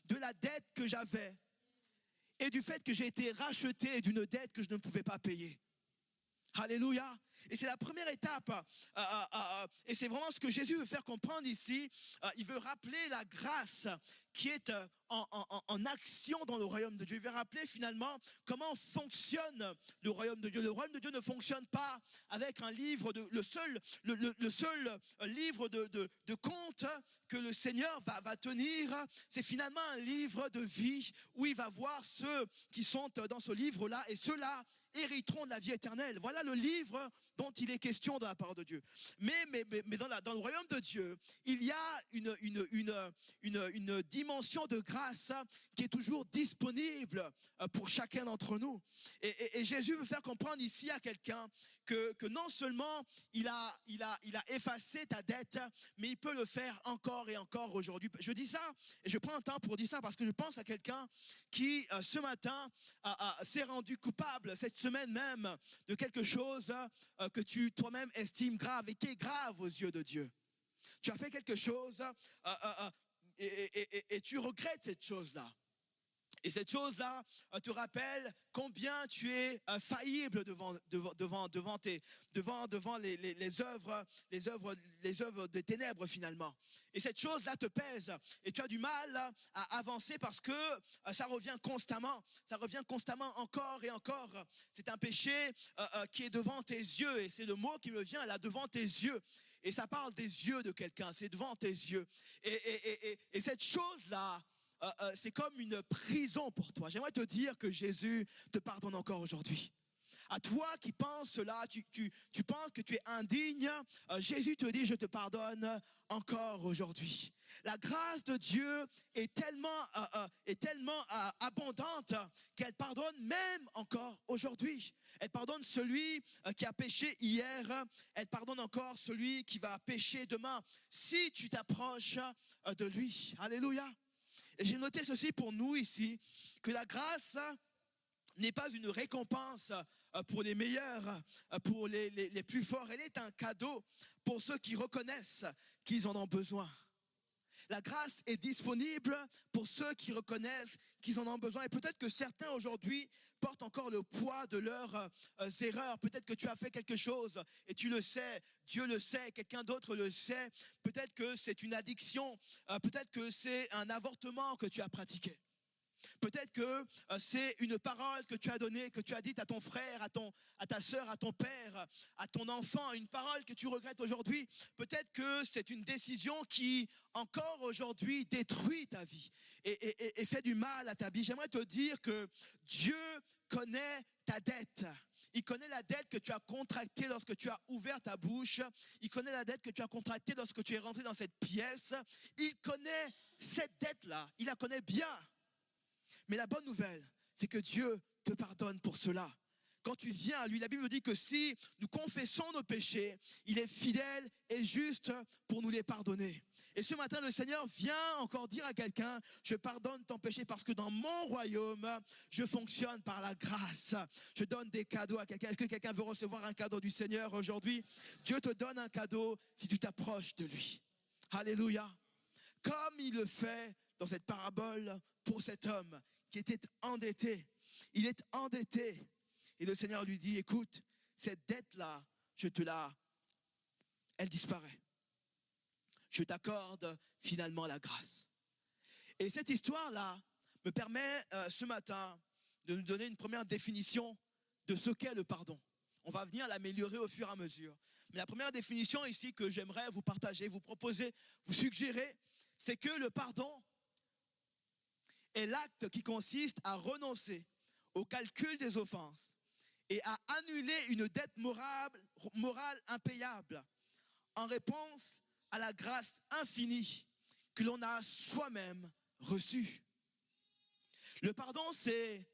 de la dette que j'avais et du fait que j'ai été racheté d'une dette que je ne pouvais pas payer. Alléluia. Et c'est la première étape. Et c'est vraiment ce que Jésus veut faire comprendre ici. Il veut rappeler la grâce qui est en action dans le royaume de Dieu. Il veut rappeler finalement comment fonctionne le royaume de Dieu. Le royaume de Dieu ne fonctionne pas avec un livre, le seul livre de contes que le Seigneur va tenir. C'est finalement un livre de vie où il va voir ceux qui sont dans ce livre-là et ceux-là hériteront de la vie éternelle. Voilà le livre dont il est question dans la parole de Dieu. Mais dans le royaume de Dieu, il y a une dimension de grâce qui est toujours disponible pour chacun d'entre nous. Et Jésus veut faire comprendre ici à quelqu'un que non seulement il a effacé ta dette, mais il peut le faire encore et encore aujourd'hui. Je dis ça, et je prends un temps pour dire ça parce que je pense à quelqu'un qui, ce matin, s'est rendu coupable, cette semaine même, de quelque chose que tu toi-même estimes grave et qui est grave aux yeux de Dieu. Tu as fait quelque chose et tu regrettes cette chose-là. Et cette chose-là te rappelle combien tu es faillible devant les œuvres des ténèbres finalement. Et cette chose-là te pèse et tu as du mal à avancer parce que ça revient constamment encore et encore. C'est un péché qui est devant tes yeux et c'est le mot qui me vient là, devant tes yeux. Et ça parle des yeux de quelqu'un, c'est devant tes yeux. Et cette chose-là, c'est comme une prison pour toi. J'aimerais te dire que Jésus te pardonne encore aujourd'hui. À toi qui penses cela, tu penses que tu es indigne, Jésus te dit, je te pardonne encore aujourd'hui. La grâce de Dieu est tellement abondante qu'elle pardonne même encore aujourd'hui. Elle pardonne celui qui a péché hier, elle pardonne encore celui qui va pécher demain, si tu t'approches de lui. Alléluia. Et j'ai noté ceci pour nous ici, que la grâce n'est pas une récompense pour les meilleurs, pour les plus forts. Elle est un cadeau pour ceux qui reconnaissent qu'ils en ont besoin. La grâce est disponible pour ceux qui reconnaissent qu'ils en ont besoin. Et peut-être que certains aujourd'hui portent encore le poids de leurs erreurs. Peut-être que tu as fait quelque chose et tu le sais, Dieu le sait, quelqu'un d'autre le sait. Peut-être que c'est une addiction, peut-être que c'est un avortement que tu as pratiqué. Peut-être que c'est une parole que tu as donnée, que tu as dite à ton frère, à ta sœur, à ton père, à ton enfant, une parole que tu regrettes aujourd'hui. Peut-être que c'est une décision qui, encore aujourd'hui, détruit ta vie et fait du mal à ta vie. J'aimerais te dire que Dieu connaît ta dette. Il connaît la dette que tu as contractée lorsque tu as ouvert ta bouche. Il connaît la dette que tu as contractée lorsque tu es rentré dans cette pièce. Il connaît cette dette-là. Il la connaît bien. Mais la bonne nouvelle, c'est que Dieu te pardonne pour cela. quand tu viens à lui, la Bible dit que si nous confessons nos péchés, il est fidèle et juste pour nous les pardonner. Et ce matin, le Seigneur vient encore dire à quelqu'un, je pardonne ton péché parce que dans mon royaume, je fonctionne par la grâce. Je donne des cadeaux à quelqu'un. Est-ce que quelqu'un veut recevoir un cadeau du Seigneur aujourd'hui? Dieu te donne un cadeau si tu t'approches de lui. Alléluia. Comme il le fait dans cette parabole pour cet homme qui était endetté. Il est endetté. Et le Seigneur lui dit, écoute, cette dette-là, elle disparaît. Je t'accorde finalement la grâce. Et cette histoire-là me permet ce matin de nous donner une première définition de ce qu'est le pardon. On va venir l'améliorer au fur et à mesure. Mais la première définition ici que j'aimerais vous partager, vous proposer, vous suggérer, c'est que le pardon est l'acte qui consiste à renoncer au calcul des offenses et à annuler une dette morale impayable en réponse à la grâce infinie que l'on a soi-même reçue. Le pardon, c'est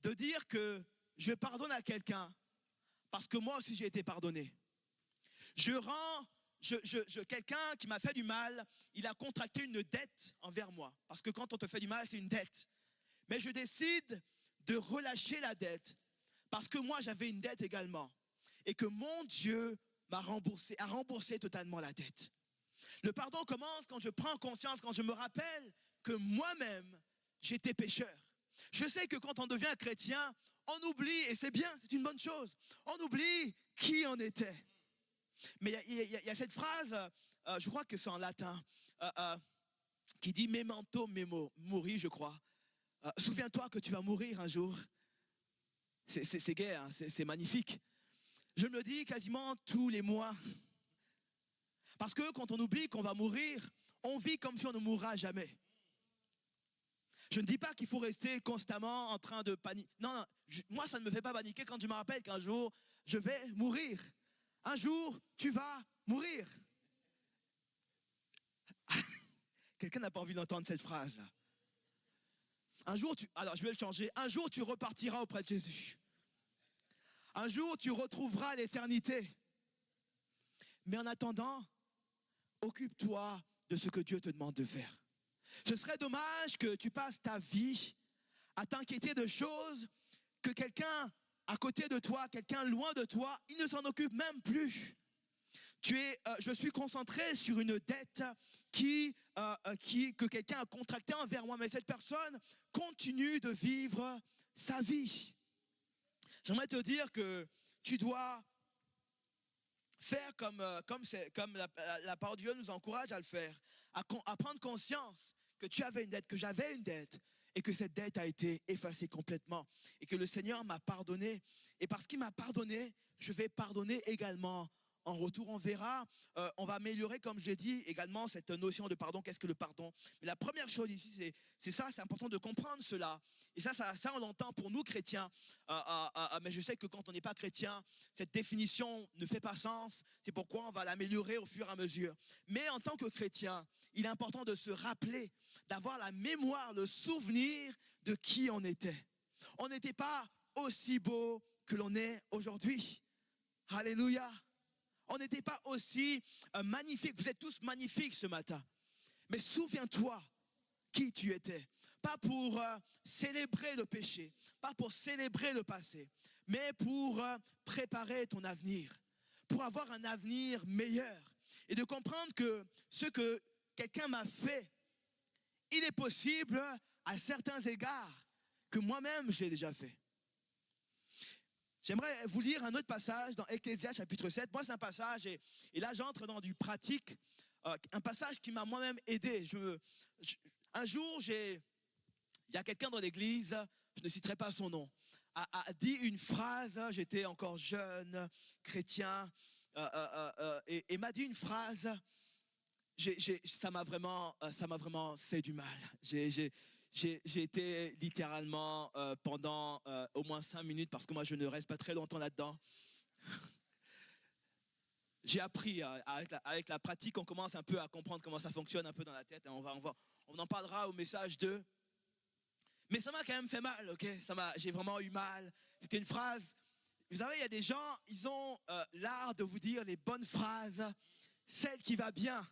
de dire que je pardonne à quelqu'un parce que moi aussi j'ai été pardonné. Quelqu'un qui m'a fait du mal, il a contracté une dette envers moi. Parce que quand on te fait du mal, c'est une dette. Mais je décide de relâcher la dette parce que moi j'avais une dette également. Et que mon Dieu a remboursé totalement la dette. Le pardon commence quand je prends conscience, quand je me rappelle que moi-même, j'étais pécheur. Je sais que quand on devient chrétien, on oublie, et c'est bien, c'est une bonne chose, on oublie qui on était. Mais il y a cette phrase, je crois que c'est en latin, qui dit « memento mori », je crois. Souviens-toi que tu vas mourir un jour. C'est gai, hein, c'est magnifique. Je me le dis quasiment tous les mois. Parce que quand on oublie qu'on va mourir, on vit comme si on ne mourra jamais. Je ne dis pas qu'il faut rester constamment en train de paniquer. Non, moi ça ne me fait pas paniquer quand je me rappelle qu'un jour, je vais mourir. Un jour, tu vas mourir. Quelqu'un n'a pas envie d'entendre cette phrase-là. Alors je vais le changer. Un jour, tu repartiras auprès de Jésus. Un jour, tu retrouveras l'éternité. Mais en attendant, occupe-toi de ce que Dieu te demande de faire. Ce serait dommage que tu passes ta vie à t'inquiéter de choses que quelqu'un à côté de toi, quelqu'un loin de toi, il ne s'en occupe même plus. Je suis concentré sur une dette que quelqu'un a contractée envers moi, mais cette personne continue de vivre sa vie. J'aimerais te dire que tu dois faire comme la parole de Dieu nous encourage à le faire, à prendre conscience que tu avais une dette, que j'avais une dette, et que cette dette a été effacée complètement, et que le Seigneur m'a pardonné, et parce qu'il m'a pardonné, je vais pardonner également en retour. On verra, on va améliorer, comme je l'ai dit, également cette notion de pardon. Qu'est-ce que le pardon? Mais la première chose ici, c'est ça, c'est important de comprendre cela. Et ça on l'entend pour nous chrétiens, mais je sais que quand on n'est pas chrétien, cette définition ne fait pas sens. C'est pourquoi on va l'améliorer au fur et à mesure. Mais en tant que chrétien, il est important de se rappeler, d'avoir la mémoire, le souvenir de qui on était. On n'était pas aussi beau que l'on est aujourd'hui. Alléluia. On n'était pas aussi magnifique. Vous êtes tous magnifiques ce matin. Mais souviens-toi qui tu étais. Pas pour célébrer le péché, pas pour célébrer le passé, mais pour préparer ton avenir, pour avoir un avenir meilleur. Et de comprendre que ce que quelqu'un m'a fait, il est possible à certains égards que moi-même j'ai déjà fait. J'aimerais vous lire un autre passage dans Ecclésiaste chapitre 7. Moi, c'est un passage, et là, j'entre dans du pratique, un passage qui m'a moi-même aidé. Un jour, il y a quelqu'un dans l'église, je ne citerai pas son nom, a dit une phrase, j'étais encore jeune, chrétien, et m'a dit une phrase, ça m'a vraiment fait du mal. J'ai été littéralement pendant au moins 5 minutes, parce que moi je ne reste pas très longtemps là-dedans. J'ai appris avec la pratique, on commence un peu à comprendre comment ça fonctionne un peu dans la tête. On en parlera au message 2. Mais ça m'a quand même fait mal, ok? J'ai vraiment eu mal. C'était une phrase. Vous savez, il y a des gens, ils ont l'art de vous dire les bonnes phrases, celle qui va bien,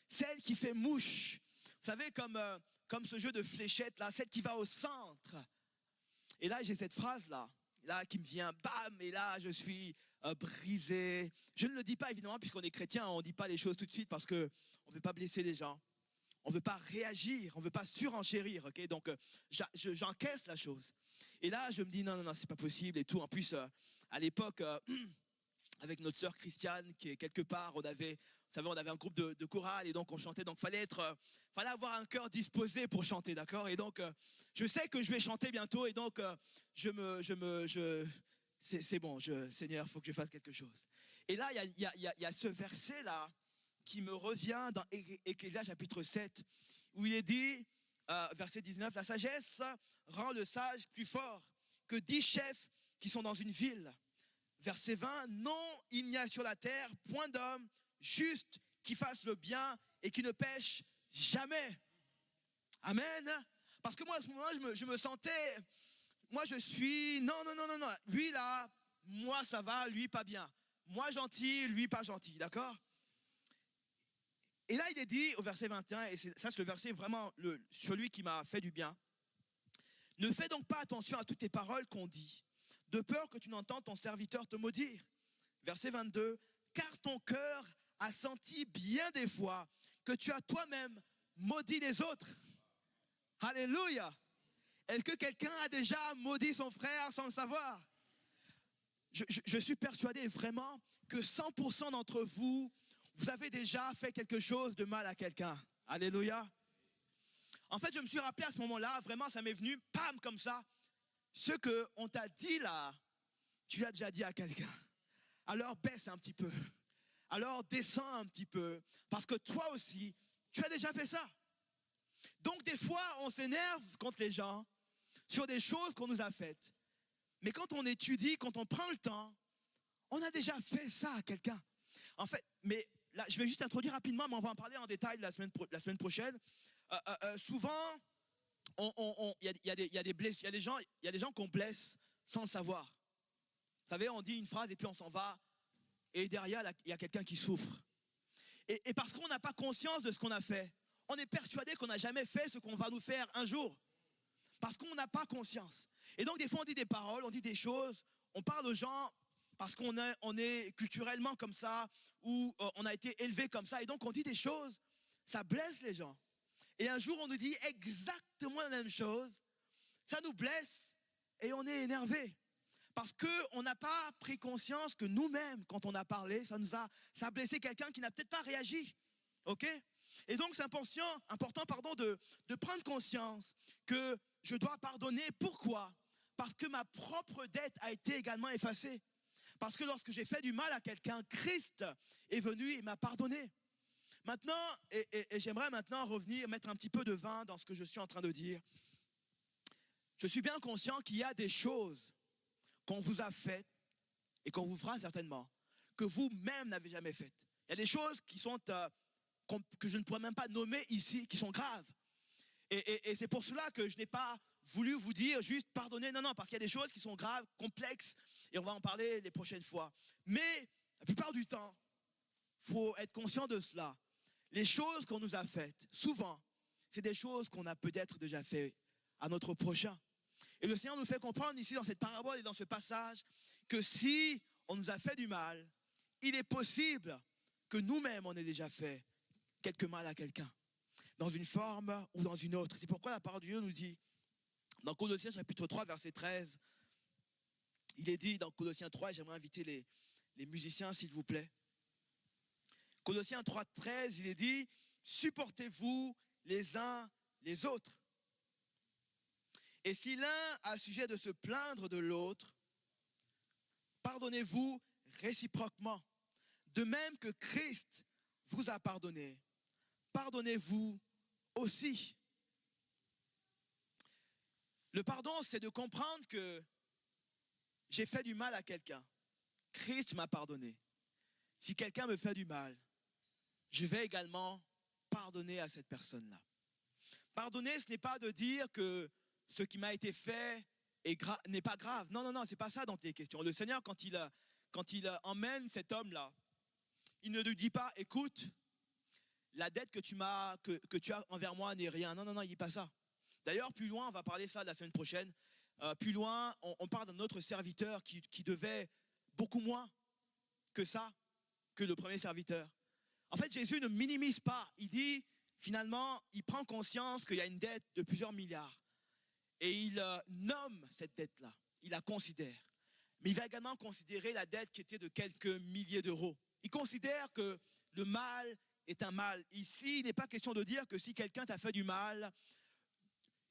celle qui fait mouche. Vous savez, comme ce jeu de fléchettes, là, celle qui va au centre. Et là, j'ai cette phrase-là, là, qui me vient, bam, et là, je suis brisé. Je ne le dis pas, évidemment, puisqu'on est chrétien, on ne dit pas les choses tout de suite parce qu'on ne veut pas blesser les gens. On ne veut pas réagir, on ne veut pas surenchérir, ok? Donc, j'encaisse la chose. Et là, je me dis, non, c'est pas possible et tout. En plus, à l'époque, avec notre sœur Christiane, qui est quelque part, on avait un groupe de chorale et donc on chantait. Donc, fallait avoir un cœur disposé pour chanter, d'accord? Et donc, je sais que je vais chanter bientôt et donc, c'est bon, Seigneur, il faut que je fasse quelque chose. Et là, il y a ce verset-là qui me revient dans Ecclésias chapitre 7, où il est dit, verset 19, « La sagesse rend le sage plus fort que 10 chefs qui sont dans une ville. » Verset 20, « Non, il n'y a sur la terre point d'homme juste qui fasse le bien et qui ne pêche jamais. » Amen. Parce que moi, à ce moment-là, je me sentais, moi je suis, non. Lui là, moi ça va, lui pas bien. Moi gentil, lui pas gentil, d'accord? Et là, il est dit au verset 21, et ça c'est le verset vraiment, celui qui m'a fait du bien. « Ne fais donc pas attention à toutes les paroles qu'on dit, de peur que tu n'entendes ton serviteur te maudire. » Verset 22, « Car ton cœur a senti bien des fois que tu as toi-même maudit les autres. » Alléluia. Est-ce que quelqu'un a déjà maudit son frère sans le savoir? Je suis persuadé vraiment que 100% d'entre vous, vous avez déjà fait quelque chose de mal à quelqu'un. Alléluia. En fait, je me suis rappelé à ce moment-là, vraiment, ça m'est venu, pam, comme ça. Ce qu'on t'a dit là, tu l'as déjà dit à quelqu'un. Alors baisse un petit peu. Alors descends un petit peu. Parce que toi aussi, tu as déjà fait ça. Donc des fois, on s'énerve contre les gens sur des choses qu'on nous a faites. Mais quand on étudie, quand on prend le temps, on a déjà fait ça à quelqu'un. En fait, mais là, je vais juste introduire rapidement, mais on va en parler en détail la semaine prochaine. Souvent, il y a des gens qu'on blesse sans le savoir. Vous savez, on dit une phrase et puis on s'en va. Et derrière, il y a quelqu'un qui souffre. Et parce qu'on n'a pas conscience de ce qu'on a fait, on est persuadé qu'on n'a jamais fait ce qu'on va nous faire un jour. Parce qu'on n'a pas conscience. Et donc, des fois, on dit des paroles, on dit des choses, on parle aux gens parce qu'on est culturellement comme ça, ou on a été élevé comme ça. Et donc, on dit des choses, ça blesse les gens. Et un jour, on nous dit exactement la même chose, ça nous blesse et on est énervé. Parce qu'on n'a pas pris conscience que nous-mêmes, quand on a parlé, ça a blessé quelqu'un qui n'a peut-être pas réagi. OK? Et donc, c'est important, de prendre conscience que je dois pardonner. Pourquoi? Parce que ma propre dette a été également effacée. Parce que lorsque j'ai fait du mal à quelqu'un, Christ est venu et m'a pardonné. Maintenant, et j'aimerais maintenant revenir, mettre un petit peu de vin dans ce que je suis en train de dire. Je suis bien conscient qu'il y a des choses qu'on vous a faites et qu'on vous fera certainement, que vous-même n'avez jamais faites. Il y a des choses qui sont, que je ne pourrais même pas nommer ici, qui sont graves. Et c'est pour cela que je n'ai pas voulu vous dire juste pardonner. Non, parce qu'il y a des choses qui sont graves, complexes, et on va en parler les prochaines fois. Mais la plupart du temps, il faut être conscient de cela. Les choses qu'on nous a faites, souvent, c'est des choses qu'on a peut-être déjà fait à notre prochain. Et le Seigneur nous fait comprendre ici dans cette parabole et dans ce passage que si on nous a fait du mal, il est possible que nous-mêmes on ait déjà fait quelque mal à quelqu'un, dans une forme ou dans une autre. C'est pourquoi la parole de Dieu nous dit, dans Colossiens chapitre 3, verset 13, il est dit dans Colossiens 3, et j'aimerais inviter les musiciens s'il vous plaît. Colossiens 3, 13, il est dit, supportez-vous les uns les autres. Et si l'un a sujet de se plaindre de l'autre, pardonnez-vous réciproquement. De même que Christ vous a pardonné, pardonnez-vous aussi. Le pardon, c'est de comprendre que j'ai fait du mal à quelqu'un. Christ m'a pardonné. Si quelqu'un me fait du mal, je vais également pardonner à cette personne-là. Pardonner, ce n'est pas de dire que ce qui m'a été fait n'est pas grave. Non, non, non, c'est pas ça dans tes questions. Le Seigneur, quand il emmène cet homme-là, il ne lui dit pas, écoute, la dette que tu as envers moi n'est rien. Non, non, non, il dit pas ça. D'ailleurs, plus loin, on va parler ça la semaine prochaine. Plus loin, on parle d'un autre serviteur qui devait beaucoup moins que ça, que le premier serviteur. En fait, Jésus ne minimise pas. Il dit, finalement, il prend conscience qu'il y a une dette de plusieurs milliards. Et il nomme cette dette-là. Il la considère. Mais il va également considérer la dette qui était de quelques milliers d'euros. Il considère que le mal est un mal. Ici, il n'est pas question de dire que si quelqu'un t'a fait du mal,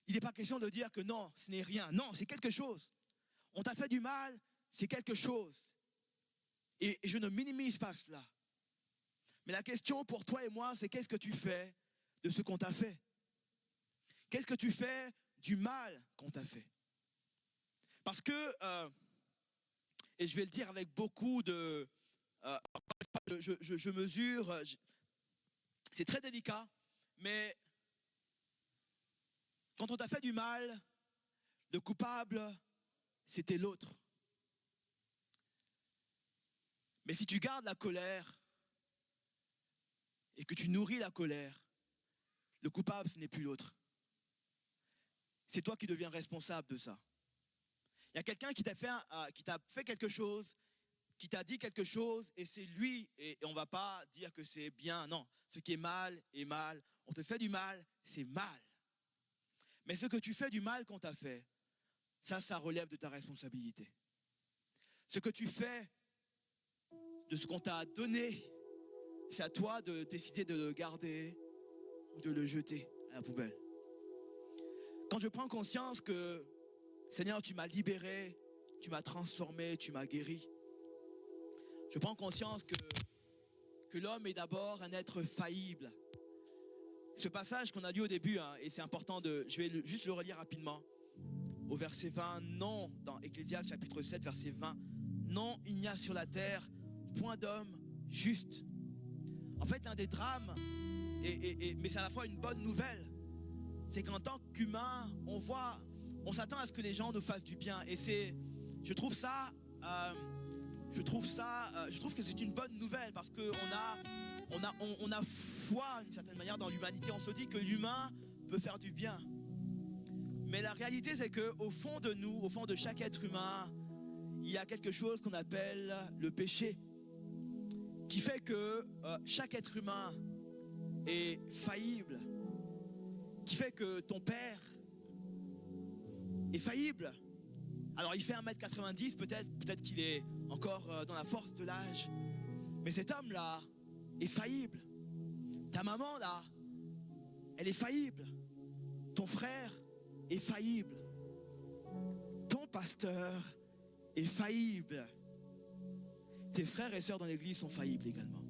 il n'est pas question de dire que non, ce n'est rien. Non, c'est quelque chose. On t'a fait du mal, c'est quelque chose. Et je ne minimise pas cela. Mais la question pour toi et moi, c'est qu'est-ce que tu fais de ce qu'on t'a fait? Qu'est-ce que tu fais du mal qu'on t'a fait? Parce que, et je vais le dire avec beaucoup de... je mesure, c'est très délicat, mais quand on t'a fait du mal, le coupable, c'était l'autre. Mais si tu gardes la colère et que tu nourris la colère, le coupable, ce n'est plus l'autre. C'est toi qui deviens responsable de ça. Il y a quelqu'un qui t'a fait quelque chose, qui t'a dit quelque chose, et c'est lui, et on ne va pas dire que c'est bien, non. Ce qui est mal est mal. On te fait du mal, c'est mal. Mais ce que tu fais du mal qu'on t'a fait, ça relève de ta responsabilité. Ce que tu fais de ce qu'on t'a donné, c'est à toi de décider de le garder ou de le jeter à la poubelle. Quand je prends conscience que, Seigneur, tu m'as libéré, tu m'as transformé, tu m'as guéri, je prends conscience que l'homme est d'abord un être faillible. Ce passage qu'on a lu au début, et c'est important, je vais juste le relire rapidement, au verset 20, non, dans Ecclésiaste chapitre 7, verset 20, non, il n'y a sur la terre point d'homme juste. En fait, l'un des drames, mais c'est à la fois une bonne nouvelle, c'est qu'en tant qu'humain, on s'attend à ce que les gens nous fassent du bien. Et je trouve que c'est une bonne nouvelle parce qu'on a foi d'une certaine manière dans l'humanité. On se dit que l'humain peut faire du bien. Mais la réalité, c'est qu'au fond de nous, au fond de chaque être humain, il y a quelque chose qu'on appelle le péché, qui fait que chaque être humain est faillible, qui fait que ton père est faillible. Alors il fait 1m90, peut-être qu'il est encore dans la force de l'âge, mais cet homme-là est faillible. Ta maman là, elle est faillible. Ton frère est faillible. Ton pasteur est faillible. Tes frères et sœurs dans l'église sont faillibles également.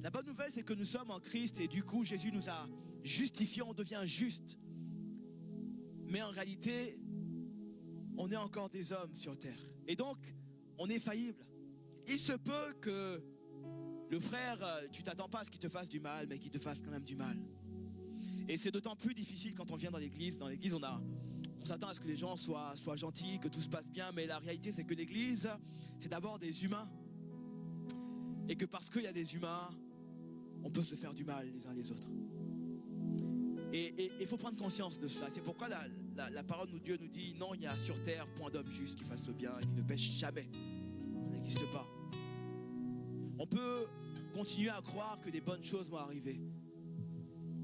La bonne nouvelle, c'est que nous sommes en Christ et du coup, Jésus nous a justifiés, on devient juste. Mais en réalité, on est encore des hommes sur terre. Et donc, on est faillible. Il se peut que le frère, tu t'attends pas à ce qu'il te fasse du mal, mais qu'il te fasse quand même du mal. Et c'est d'autant plus difficile quand on vient dans l'église. Dans l'église, on s'attend à ce que les gens soient gentils, que tout se passe bien, mais la réalité, c'est que l'église, c'est d'abord des humains. Et que parce qu'il y a des humains, on peut se faire du mal les uns les autres. Et il faut prendre conscience de ça. C'est pourquoi la parole de Dieu nous dit, non, il n'y a sur terre point d'homme juste qui fasse le bien et qui ne pêche jamais. Ça n'existe pas. On peut continuer à croire que des bonnes choses vont arriver.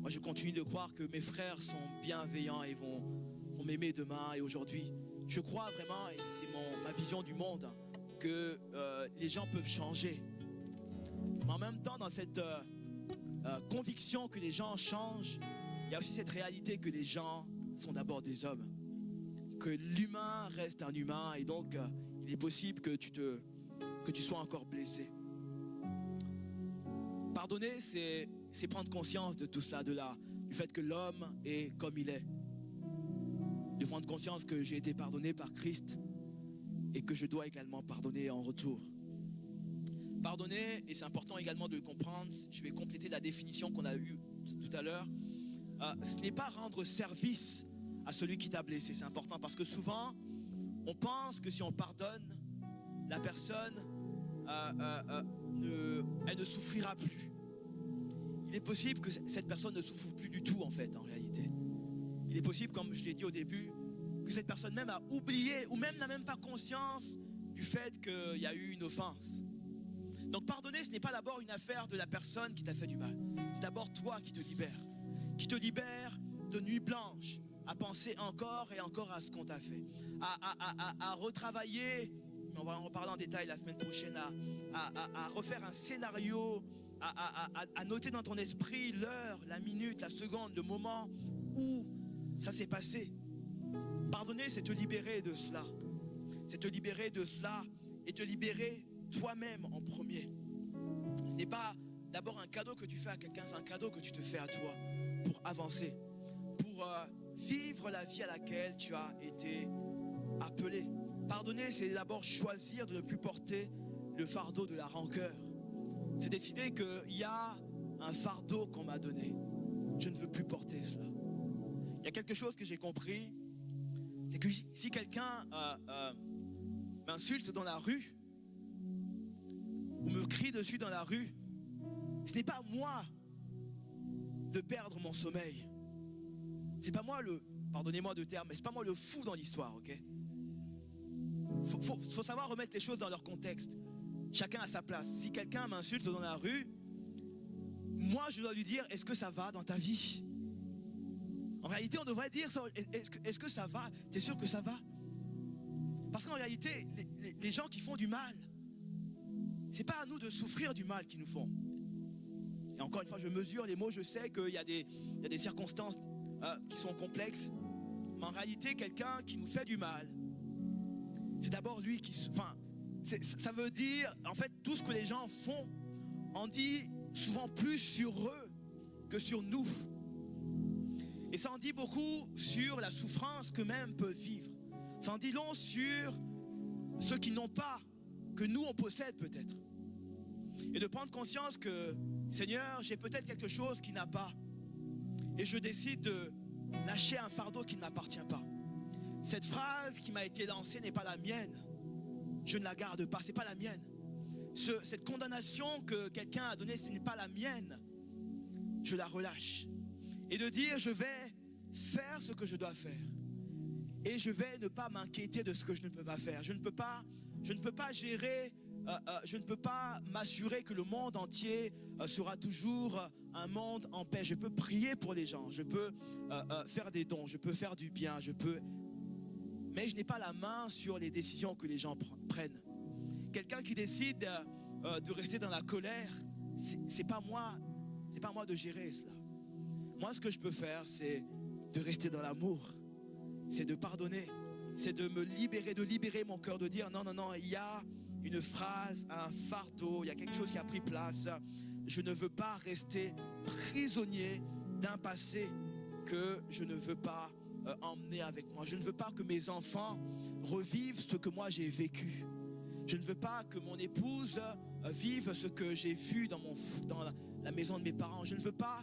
Moi, je continue de croire que mes frères sont bienveillants et vont m'aimer demain et aujourd'hui. Je crois vraiment, et c'est ma vision du monde, que les gens peuvent changer. Mais en même temps, dans cette conviction que les gens changent, il y a aussi cette réalité que les gens sont d'abord des hommes. Que l'humain reste un humain et donc il est possible que tu sois encore blessé. Pardonner, c'est prendre conscience de tout ça, du fait que l'homme est comme il est. De prendre conscience que j'ai été pardonné par Christ et que je dois également pardonner en retour. Pardonner, et c'est important également de le comprendre, je vais compléter la définition qu'on a eue tout à l'heure, ce n'est pas rendre service à celui qui t'a blessé. C'est important parce que souvent, on pense que si on pardonne, la personne, elle ne souffrira plus. Il est possible que cette personne ne souffre plus du tout en fait, en réalité. Il est possible, comme je l'ai dit au début, que cette personne même a oublié ou même n'a même pas conscience du fait qu'il y a eu une offense. Donc pardonner, ce n'est pas d'abord une affaire de la personne qui t'a fait du mal. C'est d'abord toi qui te libère de nuit blanche, à penser encore et encore à ce qu'on t'a fait, à retravailler, on va en reparler en détail la semaine prochaine, à refaire un scénario, à noter dans ton esprit l'heure, la minute, la seconde, le moment où ça s'est passé. Pardonner, c'est te libérer de cela. C'est te libérer de cela et te libérer toi-même en premier. Ce n'est pas d'abord un cadeau que tu fais à quelqu'un, c'est un cadeau que tu te fais à toi pour avancer, pour vivre la vie à laquelle tu as été appelé. Pardonner, c'est d'abord choisir de ne plus porter le fardeau de la rancœur. C'est décider qu'il y a un fardeau qu'on m'a donné. Je ne veux plus porter cela. Il y a quelque chose que j'ai compris, c'est que si quelqu'un m'insulte dans la rue ou me crie dessus dans la rue, ce n'est pas à moi de perdre mon sommeil. C'est pas moi pardonnez-moi de terme, mais c'est pas moi le fou dans l'histoire, ok? Faut savoir remettre les choses dans leur contexte. Chacun a sa place. Si quelqu'un m'insulte dans la rue, moi je dois lui dire, est-ce que ça va dans ta vie? En réalité, on devrait dire, est-ce que ça va? T'es sûr que ça va? Parce qu'en réalité, les gens qui font du mal, c'est pas à nous de souffrir du mal qu'ils nous font. Et encore une fois, je mesure les mots, je sais qu'il y a des circonstances qui sont complexes, mais en réalité, quelqu'un qui nous fait du mal, c'est d'abord lui qui... ça veut dire, en fait, tout ce que les gens font, on dit souvent plus sur eux que sur nous. Et ça en dit beaucoup sur la souffrance qu'eux-mêmes peuvent vivre. Ça en dit long sur ceux qui n'ont pas, que nous on possède peut-être. Et de prendre conscience que, Seigneur, j'ai peut-être quelque chose qui n'a pas. Et je décide de lâcher un fardeau qui ne m'appartient pas. Cette phrase qui m'a été lancée n'est pas la mienne. Je ne la garde pas, ce n'est pas la mienne. Cette condamnation que quelqu'un a donnée, ce n'est pas la mienne. Je la relâche. Et de dire, je vais faire ce que je dois faire. Et je vais ne pas m'inquiéter de ce que je ne peux pas faire. Je ne peux pas gérer, je ne peux pas m'assurer que le monde entier sera toujours un monde en paix. Je peux prier pour les gens, je peux faire des dons, je peux faire du bien, mais je n'ai pas la main sur les décisions que les gens prennent. Quelqu'un qui décide de rester dans la colère, c'est pas moi de gérer cela. Moi, ce que je peux faire, c'est de rester dans l'amour, c'est de pardonner, c'est de me libérer, de libérer mon cœur, de dire non, il y a une phrase, un fardeau, il y a quelque chose qui a pris place. Je ne veux pas rester prisonnier d'un passé que je ne veux pas emmener avec moi. Je ne veux pas que mes enfants revivent ce que moi j'ai vécu. Je ne veux pas que mon épouse vive ce que j'ai vu dans la maison de mes parents. Je ne veux pas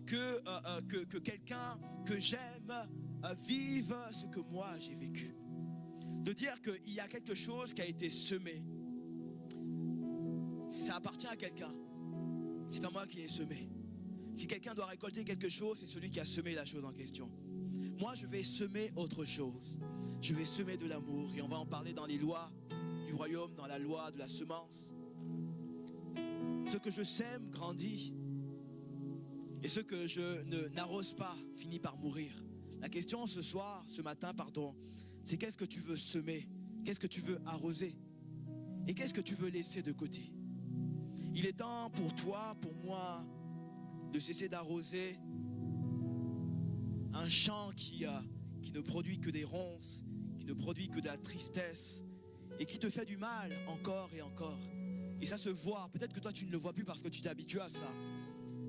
que quelqu'un que j'aime vive ce que moi j'ai vécu. De dire qu'il y a quelque chose qui a été semé. Ça appartient à quelqu'un. C'est pas moi qui l'ai semé. Si quelqu'un doit récolter quelque chose, c'est celui qui a semé la chose en question. Moi, je vais semer autre chose. Je vais semer de l'amour. Et on va en parler dans les lois du royaume, dans la loi de la semence. Ce que je sème grandit. Et ce que je n'arrose pas finit par mourir. La question ce matin, c'est qu'est-ce que tu veux semer? Qu'est-ce que tu veux arroser? Et qu'est-ce que tu veux laisser de côté? Il est temps pour toi, pour moi, de cesser d'arroser un champ qui ne produit que des ronces, qui ne produit que de la tristesse et qui te fait du mal encore et encore. Et ça se voit. Peut-être que toi tu ne le vois plus parce que tu t'es habitué à ça.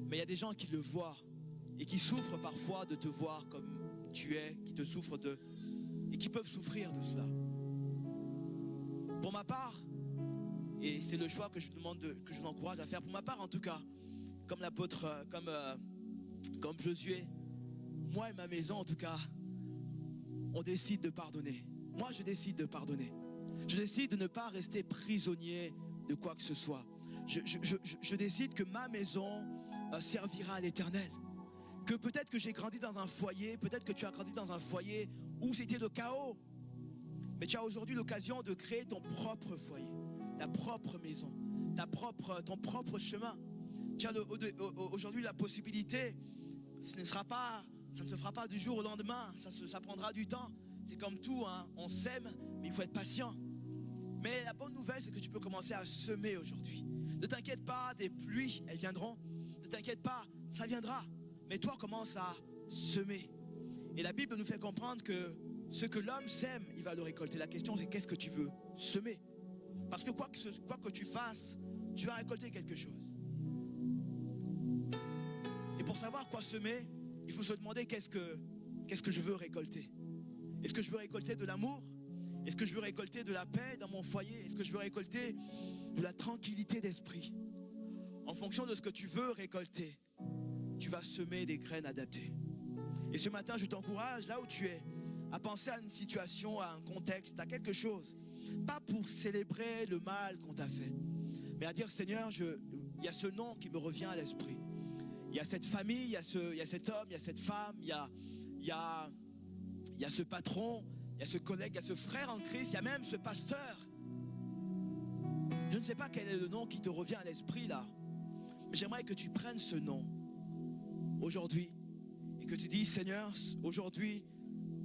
Mais il y a des gens qui le voient et qui souffrent parfois de te voir comme tu es, qui te souffrent et qui peuvent souffrir de cela. Pour ma part, et c'est le choix que je vous encourage à faire, pour ma part en tout cas, comme l'apôtre, comme Josué, moi et ma maison en tout cas, on décide de pardonner. Moi, je décide de pardonner. Je décide de ne pas rester prisonnier de quoi que ce soit. Je décide que ma maison servira à l'Éternel. Que peut-être que j'ai grandi dans un foyer, peut-être que tu as grandi dans un foyer où c'était le chaos. Mais tu as aujourd'hui l'occasion de créer ton propre foyer, ta propre maison, ton propre chemin. Tu as aujourd'hui la possibilité, ça ne se fera pas du jour au lendemain, ça prendra du temps. C'est comme tout, hein, on sème, mais il faut être patient. Mais la bonne nouvelle, c'est que tu peux commencer à semer aujourd'hui. Ne t'inquiète pas, des pluies, elles viendront. Ne t'inquiète pas, ça viendra. Mais toi, commence à semer. Et la Bible nous fait comprendre que ce que l'homme sème, il va le récolter. La question, c'est qu'est-ce que tu veux semer? Parce que quoi que tu fasses, tu vas récolter quelque chose. Et pour savoir quoi semer, il faut se demander qu'est-ce que je veux récolter. Est-ce que je veux récolter de l'amour? Est-ce que je veux récolter de la paix dans mon foyer? Est-ce que je veux récolter de la tranquillité d'esprit? En fonction de ce que tu veux récolter, tu vas semer des graines adaptées. Et ce matin, je t'encourage, là où tu es, à penser à une situation, à un contexte, à quelque chose. Pas pour célébrer le mal qu'on t'a fait, mais à dire, Seigneur, il y a ce nom qui me revient à l'esprit. Il y a cette famille, il y a cet homme, il y a cette femme, il y a ce patron, il y a ce collègue, il y a ce frère en Christ, il y a même ce pasteur. Je ne sais pas quel est le nom qui te revient à l'esprit là. Mais j'aimerais que tu prennes ce nom aujourd'hui et que tu dises, Seigneur, aujourd'hui,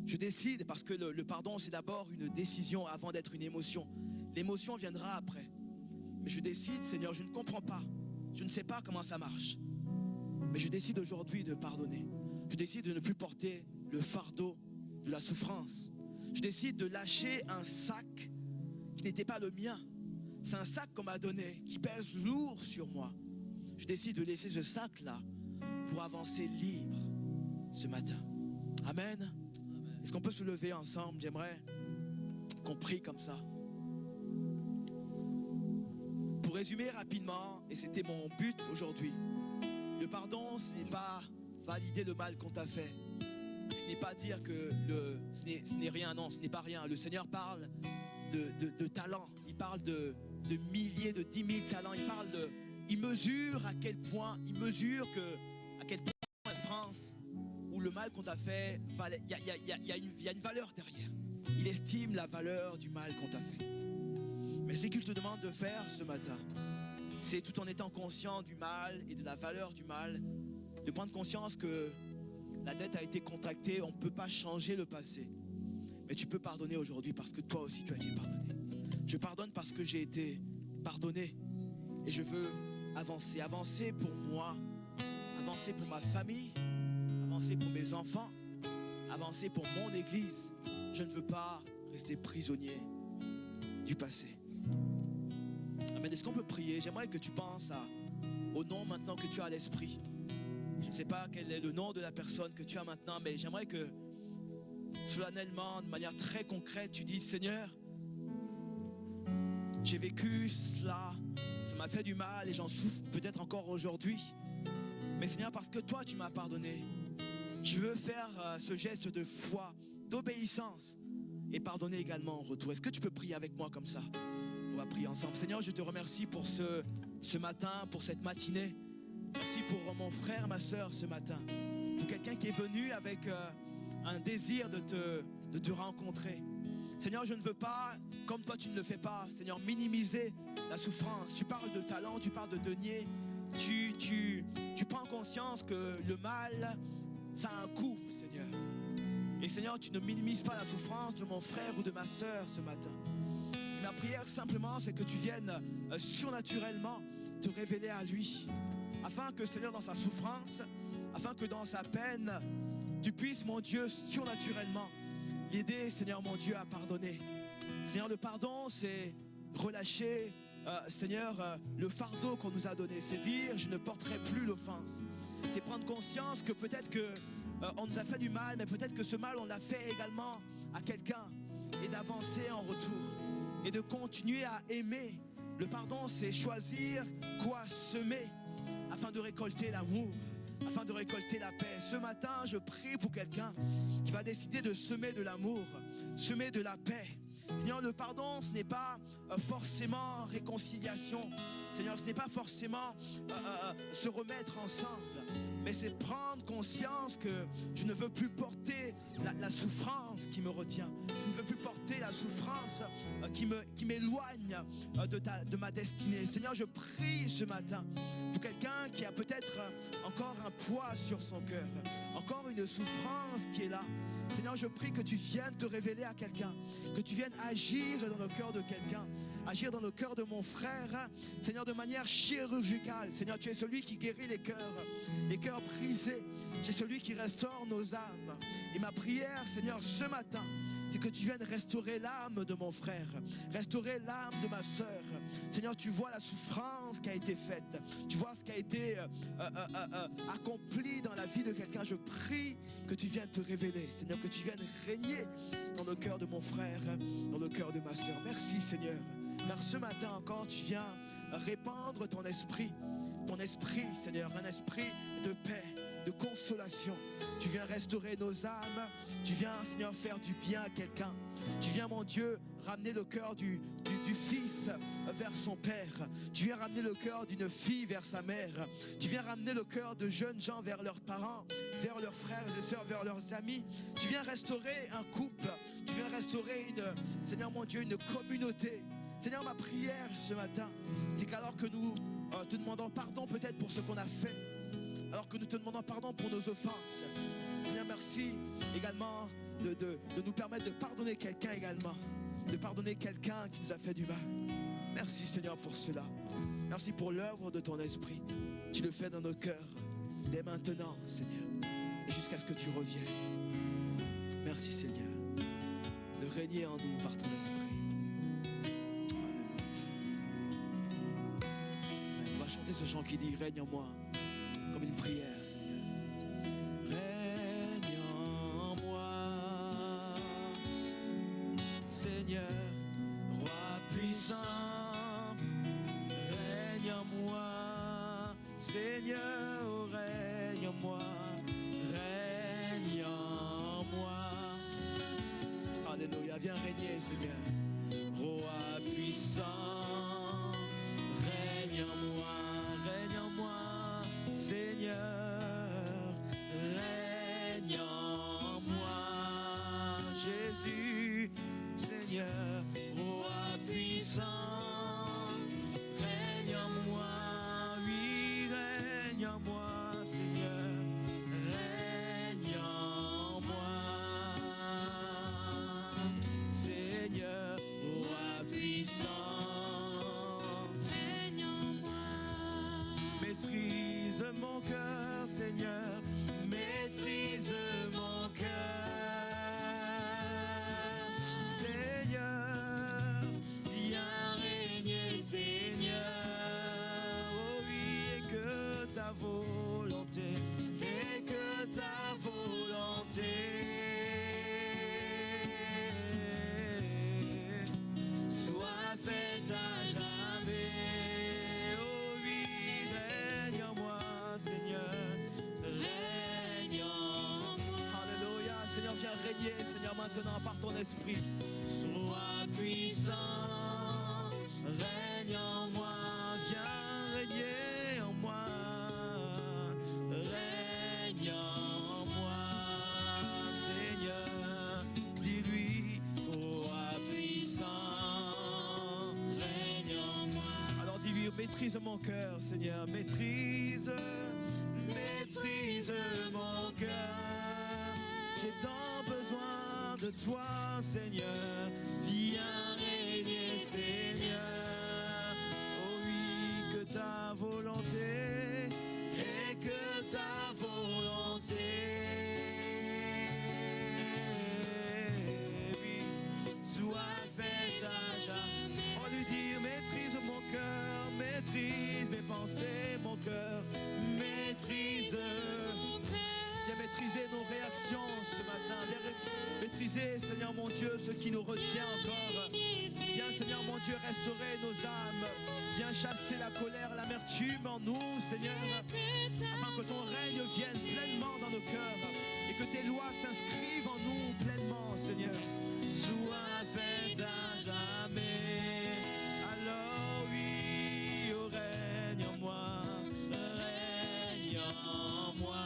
je décide, parce que le pardon, c'est d'abord une décision avant d'être une émotion. L'émotion viendra après. Mais je décide, Seigneur, je ne comprends pas. Je ne sais pas comment ça marche. Mais je décide aujourd'hui de pardonner. Je décide de ne plus porter le fardeau de la souffrance. Je décide de lâcher un sac qui n'était pas le mien. C'est un sac qu'on m'a donné, qui pèse lourd sur moi. Je décide de laisser ce sac-là pour avancer libre ce matin. Amen. Est-ce qu'on peut se lever ensemble? J'aimerais qu'on prie comme ça. Pour résumer rapidement, et c'était mon but aujourd'hui, le pardon, ce n'est pas valider le mal qu'on t'a fait. Ce n'est pas dire que ce n'est rien, non, ce n'est pas rien. Le Seigneur parle de talents, il parle de milliers, de 10 000 talents, il mesure à quel point en France, où le mal qu'on t'a fait, il y a une valeur derrière. Il estime la valeur du mal qu'on t'a fait. Mais ce qu'il te demande de faire ce matin, c'est tout en étant conscient du mal et de la valeur du mal, de prendre conscience que la dette a été contractée, on ne peut pas changer le passé. Mais tu peux pardonner aujourd'hui parce que toi aussi tu as été pardonné. Je pardonne parce que j'ai été pardonné. Et je veux avancer pour moi, avancer pour ma famille, avancer pour mes enfants, avancer pour mon église. Je ne veux pas rester prisonnier du passé. Amen. Est-ce qu'on peut prier? J'aimerais que tu penses au nom maintenant que tu as à l'esprit. Je ne sais pas quel est le nom de la personne que tu as maintenant, mais j'aimerais que solennellement, de manière très concrète, tu dises, Seigneur, j'ai vécu cela, ça m'a fait du mal et j'en souffre peut-être encore aujourd'hui. Mais Seigneur, parce que toi tu m'as pardonné, je veux faire ce geste de foi, d'obéissance et pardonner également en retour. Est-ce que tu peux prier avec moi comme ça? On va prier ensemble. Seigneur, je te remercie pour ce matin, pour cette matinée. Merci pour mon frère, ma soeur ce matin. Pour quelqu'un qui est venu avec un désir de te rencontrer. Seigneur, je ne veux pas, comme toi tu ne le fais pas, Seigneur, minimiser la souffrance. Tu parles de talent, tu parles de denier. Tu prends conscience que le mal, ça a un coût, Seigneur. Et Seigneur, tu ne minimises pas la souffrance de mon frère ou de ma soeur ce matin. Et ma prière simplement, c'est que tu viennes surnaturellement te révéler à lui. Afin que, Seigneur, dans sa souffrance, afin que dans sa peine, tu puisses, mon Dieu, surnaturellement l'aider, Seigneur, mon Dieu, à pardonner. Seigneur, le pardon, c'est relâcher, Seigneur, le fardeau qu'on nous a donné. C'est dire, je ne porterai plus l'offense. C'est prendre conscience que peut-être on nous a fait du mal, mais peut-être que ce mal, on l'a fait également à quelqu'un. Et d'avancer en retour. Et de continuer à aimer. Le pardon, c'est choisir quoi semer afin de récolter l'amour, afin de récolter la paix. Ce matin, je prie pour quelqu'un qui va décider de semer de l'amour, semer de la paix. Seigneur, le pardon, ce n'est pas forcément réconciliation. Seigneur, ce n'est pas forcément se remettre ensemble, mais c'est prendre conscience que je ne veux plus porter la souffrance qui me retient. Je ne veux plus porter la souffrance qui m'éloigne de ma destinée. Seigneur, je prie ce matin pour quelqu'un qui a peut-être encore un poids sur son cœur, encore une souffrance qui est là. Seigneur, je prie que tu viennes te révéler à quelqu'un, que tu viennes agir dans le cœur de quelqu'un, agir dans le cœur de mon frère, Seigneur, de manière chirurgicale. Seigneur, tu es celui qui guérit les cœurs brisés. Tu es celui qui restaure nos âmes. Et ma prière, Seigneur, ce matin, c'est que tu viennes restaurer l'âme de mon frère, restaurer l'âme de ma sœur. Seigneur, tu vois la souffrance qui a été faite, tu vois ce qui a été accompli dans la vie de quelqu'un. Je prie que tu viennes te révéler, Seigneur, que tu viennes régner dans le cœur de mon frère, dans le cœur de ma sœur. Merci, Seigneur, car ce matin encore, tu viens répandre ton esprit, Seigneur, un esprit de paix, de consolation. Tu viens restaurer nos âmes. Tu viens, Seigneur, faire du bien à quelqu'un. Tu viens, mon Dieu, ramener le cœur du fils vers son père. Tu viens ramener le cœur d'une fille vers sa mère. Tu viens ramener le cœur de jeunes gens vers leurs parents, vers leurs frères et sœurs, vers leurs amis. Tu viens restaurer un couple. Tu viens restaurer Seigneur, mon Dieu, une communauté. Seigneur, ma prière ce matin, c'est qu'alors que nous te demandons pardon peut-être pour ce qu'on a fait, alors que nous te demandons pardon pour nos offenses, Seigneur, merci également de nous permettre de pardonner quelqu'un également, de pardonner quelqu'un qui nous a fait du mal. Merci, Seigneur, pour cela. Merci pour l'œuvre de ton esprit. Tu le fais dans nos cœurs dès maintenant, Seigneur, et jusqu'à ce que tu reviennes. Merci, Seigneur, de régner en nous par ton esprit. On va chanter ce chant qui dit « Règne en moi » comme une prière, Seigneur. Règne en moi, Seigneur, roi puissant. Règne en moi, Seigneur, oh, règne en moi. Règne en moi. Alléluia, viens régner, Seigneur. Roi puissant, règne en moi, Seigneur, règne en moi, Jésus, Seigneur, roi puissant, règne en moi, oui, règne en moi, Seigneur, règne en moi, Seigneur, roi puissant. Maîtrise mon cœur, Seigneur, maîtrise mon cœur, Seigneur, viens régner, Seigneur, oh oui, et que ta volonté, soit faite à jamais. Seigneur, viens régner, Seigneur, maintenant par ton esprit. Roi puissant, règne en moi, viens régner en moi. Règne en moi, Seigneur, dis-lui, roi puissant, règne en moi. Alors dis-lui, maîtrise mon cœur, Seigneur, maîtrise mon cœur. J'ai tant besoin de toi, Seigneur, viens régner, Seigneur. Oh oui, que ta volonté, et que ta volonté, oui, soit faite à jamais. On lui dit, maîtrise mon cœur, maîtrise mes pensées, mon cœur, maîtrise. Viens maîtriser nos réactions ce matin. Viens maîtriser, Seigneur mon Dieu, ce qui nous retient encore. Viens, Seigneur mon Dieu, restaurer nos âmes. Viens chasser la colère, l'amertume en nous, Seigneur, afin que ton règne vienne pleinement dans nos cœurs et que tes lois s'inscrivent en nous pleinement, Seigneur. Sois fait à jamais, alors oui, au règne en moi, règne en moi.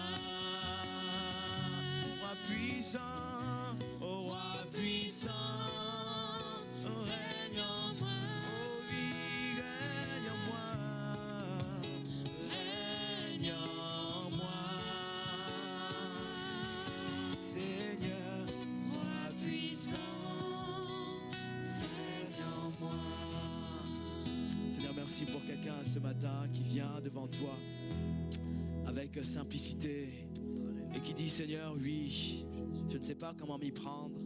Roi puissant, oh roi puissant, règne en moi, oh oui, règne en moi, règne en moi, Seigneur, roi puissant, règne en moi. Seigneur, merci pour quelqu'un ce matin qui vient devant toi avec simplicité et qui dit, Seigneur, oui, je ne sais pas comment m'y prendre,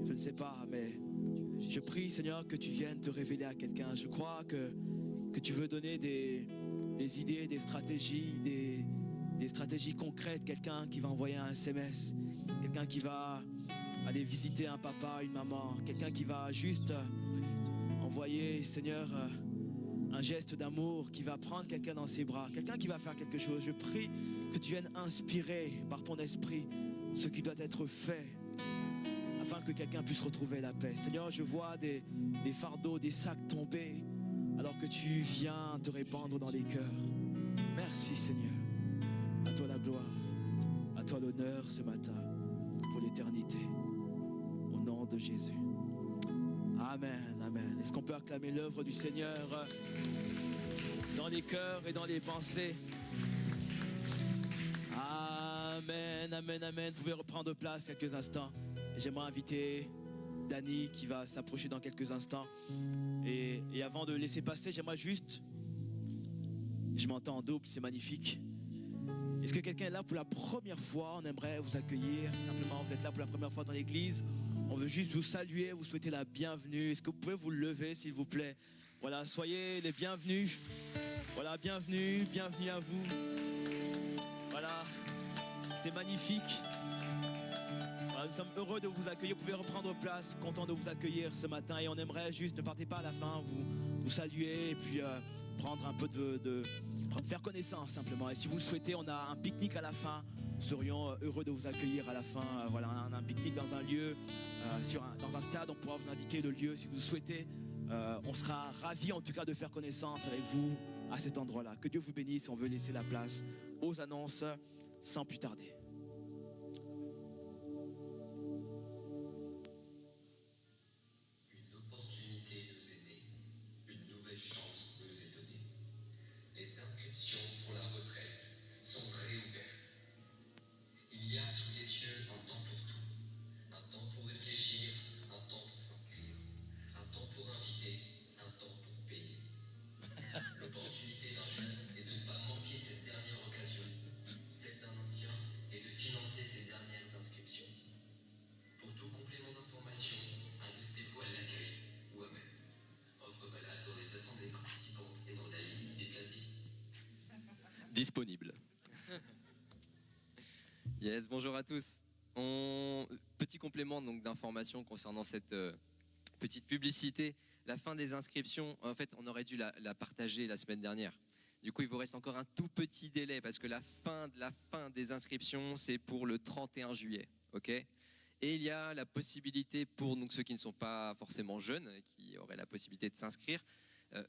je ne sais pas, mais je prie, Seigneur, que tu viennes te révéler à quelqu'un. Je crois que tu veux donner des idées, des stratégies concrètes. Quelqu'un qui va envoyer un SMS, quelqu'un qui va aller visiter un papa, une maman, quelqu'un qui va juste envoyer, Seigneur, un geste d'amour, qui va prendre quelqu'un dans ses bras, quelqu'un qui va faire quelque chose. Je prie que tu viennes inspirer par ton esprit ce qui doit être fait afin que quelqu'un puisse retrouver la paix. Seigneur, je vois des fardeaux, des sacs tomber alors que tu viens te répandre dans les cœurs. Merci Seigneur. À toi la gloire, à toi l'honneur ce matin pour l'éternité. Au nom de Jésus. Amen, amen. Est-ce qu'on peut acclamer l'œuvre du Seigneur dans les cœurs et dans les pensées? Amen, amen, amen. Vous pouvez reprendre place quelques instants. Et j'aimerais inviter Dani qui va s'approcher dans quelques instants. Et avant de laisser passer, j'aimerais juste... Je m'entends en double, c'est magnifique. Est-ce que quelqu'un est là pour la première fois? On aimerait vous accueillir. Simplement, vous êtes là pour la première fois dans l'église. On veut juste vous saluer, vous souhaiter la bienvenue. Est-ce que vous pouvez vous lever, s'il vous plaît? Voilà, soyez les bienvenus. Voilà, bienvenue à vous. Voilà, c'est magnifique. Voilà, nous sommes heureux de vous accueillir. Vous pouvez reprendre place, content de vous accueillir ce matin. Et on aimerait juste, ne partez pas à la fin, vous saluer et puis prendre un peu faire connaissance simplement. Et si vous le souhaitez, on a un pique-nique à la fin. Nous serions heureux de vous accueillir à la fin. Voilà, on a un pique-nique dans un lieu, dans un stade. On pourra vous indiquer le lieu si vous le souhaitez. On sera ravis en tout cas de faire connaissance avec vous à cet endroit-là. Que Dieu vous bénisse. On veut laisser la place aux annonces sans plus tarder. Une opportunité nous est née, une nouvelle chance nous est donnée. Les inscriptions pour la retraite sont réouvertes. Il y a sous les cieux un temps pour tout, un temps pour réfléchir, un temps pour s'inscrire, un temps pour inviter, un temps pour payer. L'opportunité d'un jeune est de ne pas manquer cette dernière occasion, celle d'un ancien est de financer ses dernières inscriptions. Pour tout complément d'information, adressez-vous à l'accueil ou à même. Offre valable dans les assemblées participantes et dans la ligne des places disponibles. Yes, bonjour à tous. Petit complément donc d'information concernant cette petite publicité. La fin des inscriptions, en fait, on aurait dû la partager la semaine dernière. Du coup, il vous reste encore un tout petit délai parce que la fin des inscriptions, c'est pour le 31 juillet. Ok ? Et il y a la possibilité pour donc, ceux qui ne sont pas forcément jeunes, qui auraient la possibilité de s'inscrire,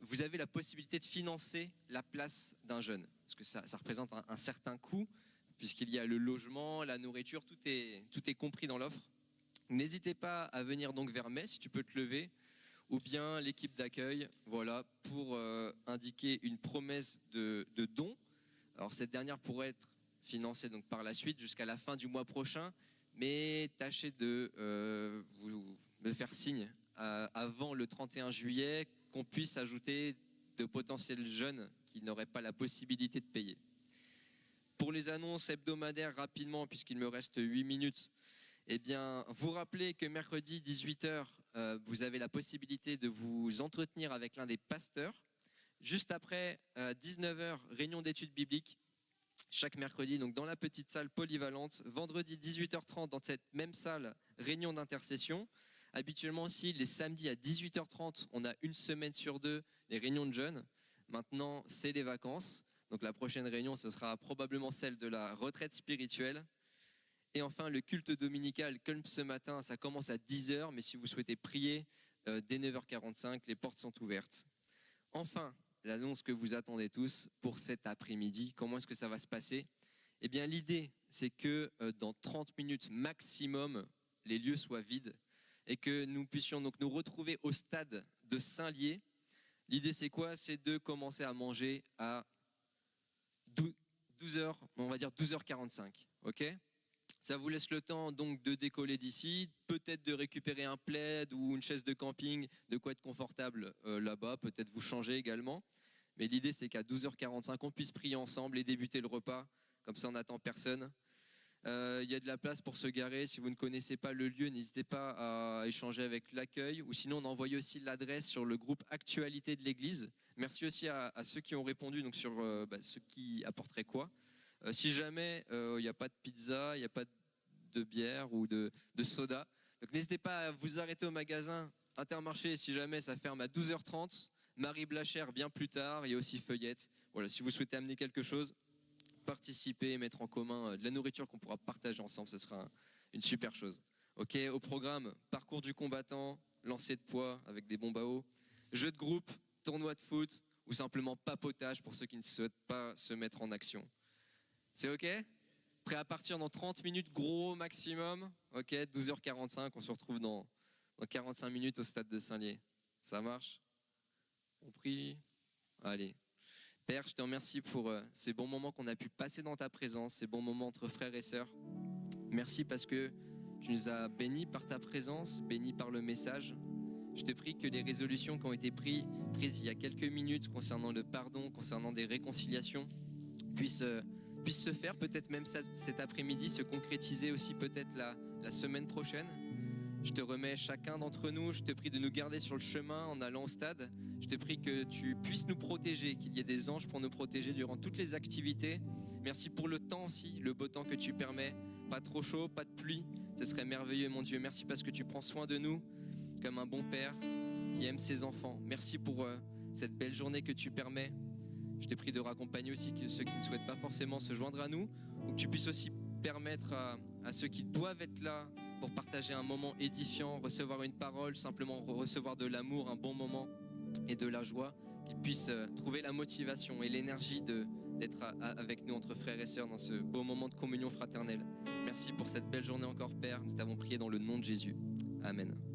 vous avez la possibilité de financer la place d'un jeune. Parce que ça représente un certain coût, puisqu'il y a le logement, la nourriture, tout est compris dans l'offre. N'hésitez pas à venir donc vers mai, si tu peux te lever, ou bien l'équipe d'accueil, voilà, pour indiquer une promesse de don. Alors cette dernière pourrait être financée donc par la suite jusqu'à la fin du mois prochain, mais tâchez de me faire signe avant le 31 juillet qu'on puisse ajouter de potentiels jeunes qui n'auraient pas la possibilité de payer. Pour les annonces hebdomadaires rapidement, puisqu'il me reste 8 minutes, eh bien, vous rappelez que mercredi 18h, vous avez la possibilité de vous entretenir avec l'un des pasteurs. Juste après, 19h, réunion d'études bibliques, chaque mercredi, donc dans la petite salle polyvalente. Vendredi 18h30, dans cette même salle, réunion d'intercession, Habituellement aussi, les samedis à 18h30, on a une semaine sur 2 les réunions de jeunes. Maintenant, c'est les vacances. Donc la prochaine réunion, ce sera probablement celle de la retraite spirituelle. Et enfin, le culte dominical, comme ce matin, ça commence à 10h. Mais si vous souhaitez prier, dès 9h45, les portes sont ouvertes. Enfin, l'annonce que vous attendez tous pour cet après-midi, comment est-ce que ça va se passer ? Eh bien, l'idée, c'est que dans 30 minutes maximum, les lieux soient vides et que nous puissions donc nous retrouver au stade de Saint-Lié. L'idée, c'est quoi ? C'est de commencer à manger à 12h, on va dire 12h45, ok ? Ça vous laisse le temps donc de décoller d'ici, peut-être de récupérer un plaid ou une chaise de camping, de quoi être confortable là-bas, peut-être vous changer également. Mais l'idée, c'est qu'à 12h45, on puisse prier ensemble et débuter le repas. Comme ça, on n'attend personne. Il y a de la place pour se garer. Si vous ne connaissez pas le lieu, n'hésitez pas à échanger avec l'accueil. Ou sinon, on envoie aussi l'adresse sur le groupe Actualité de l'Église. Merci aussi à ceux qui ont répondu donc sur ce qui apporterait quoi. Si jamais il n'y a pas de pizza, il n'y a pas de bière ou de soda, donc n'hésitez pas à vous arrêter au magasin Intermarché si jamais ça ferme à 12h30. Marie Blachère bien plus tard. Il y a aussi Feuillette. Voilà, si vous souhaitez amener quelque chose, participer, mettre en commun de la nourriture qu'on pourra partager ensemble, ce sera une super chose. Ok, au programme, parcours du combattant, lancer de poids avec des bombes à eau, jeu de groupe, tournoi de foot ou simplement papotage pour ceux qui ne souhaitent pas se mettre en action. C'est ok ? Prêt à partir dans 30 minutes, gros maximum. Ok, 12h45, on se retrouve dans 45 minutes au stade de Saint-Lié. Ça marche ? On prie ? Allez. Père, je te remercie pour ces bons moments qu'on a pu passer dans ta présence, ces bons moments entre frères et sœurs. Merci parce que tu nous as bénis par ta présence, bénis par le message. Je te prie que les résolutions qui ont été prises il y a quelques minutes concernant le pardon, concernant des réconciliations, puissent se faire, peut-être même cet après-midi, se concrétiser aussi peut-être la semaine prochaine. Je te remets chacun d'entre nous, je te prie de nous garder sur le chemin en allant au stade. Je te prie que tu puisses nous protéger, qu'il y ait des anges pour nous protéger durant toutes les activités. Merci pour le temps aussi, le beau temps que tu permets. Pas trop chaud, pas de pluie, ce serait merveilleux mon Dieu. Merci parce que tu prends soin de nous comme un bon père qui aime ses enfants. Merci pour cette belle journée que tu permets. Je te prie de raccompagner aussi ceux qui ne souhaitent pas forcément se joindre à nous, ou que tu puisses aussi permettre à ceux qui doivent être là pour partager un moment édifiant, recevoir une parole, simplement recevoir de l'amour, un bon moment et de la joie, qu'ils puissent trouver la motivation et l'énergie d'être avec nous entre frères et sœurs dans ce beau moment de communion fraternelle. Merci pour cette belle journée encore, Père. Nous t'avons prié dans le nom de Jésus. Amen.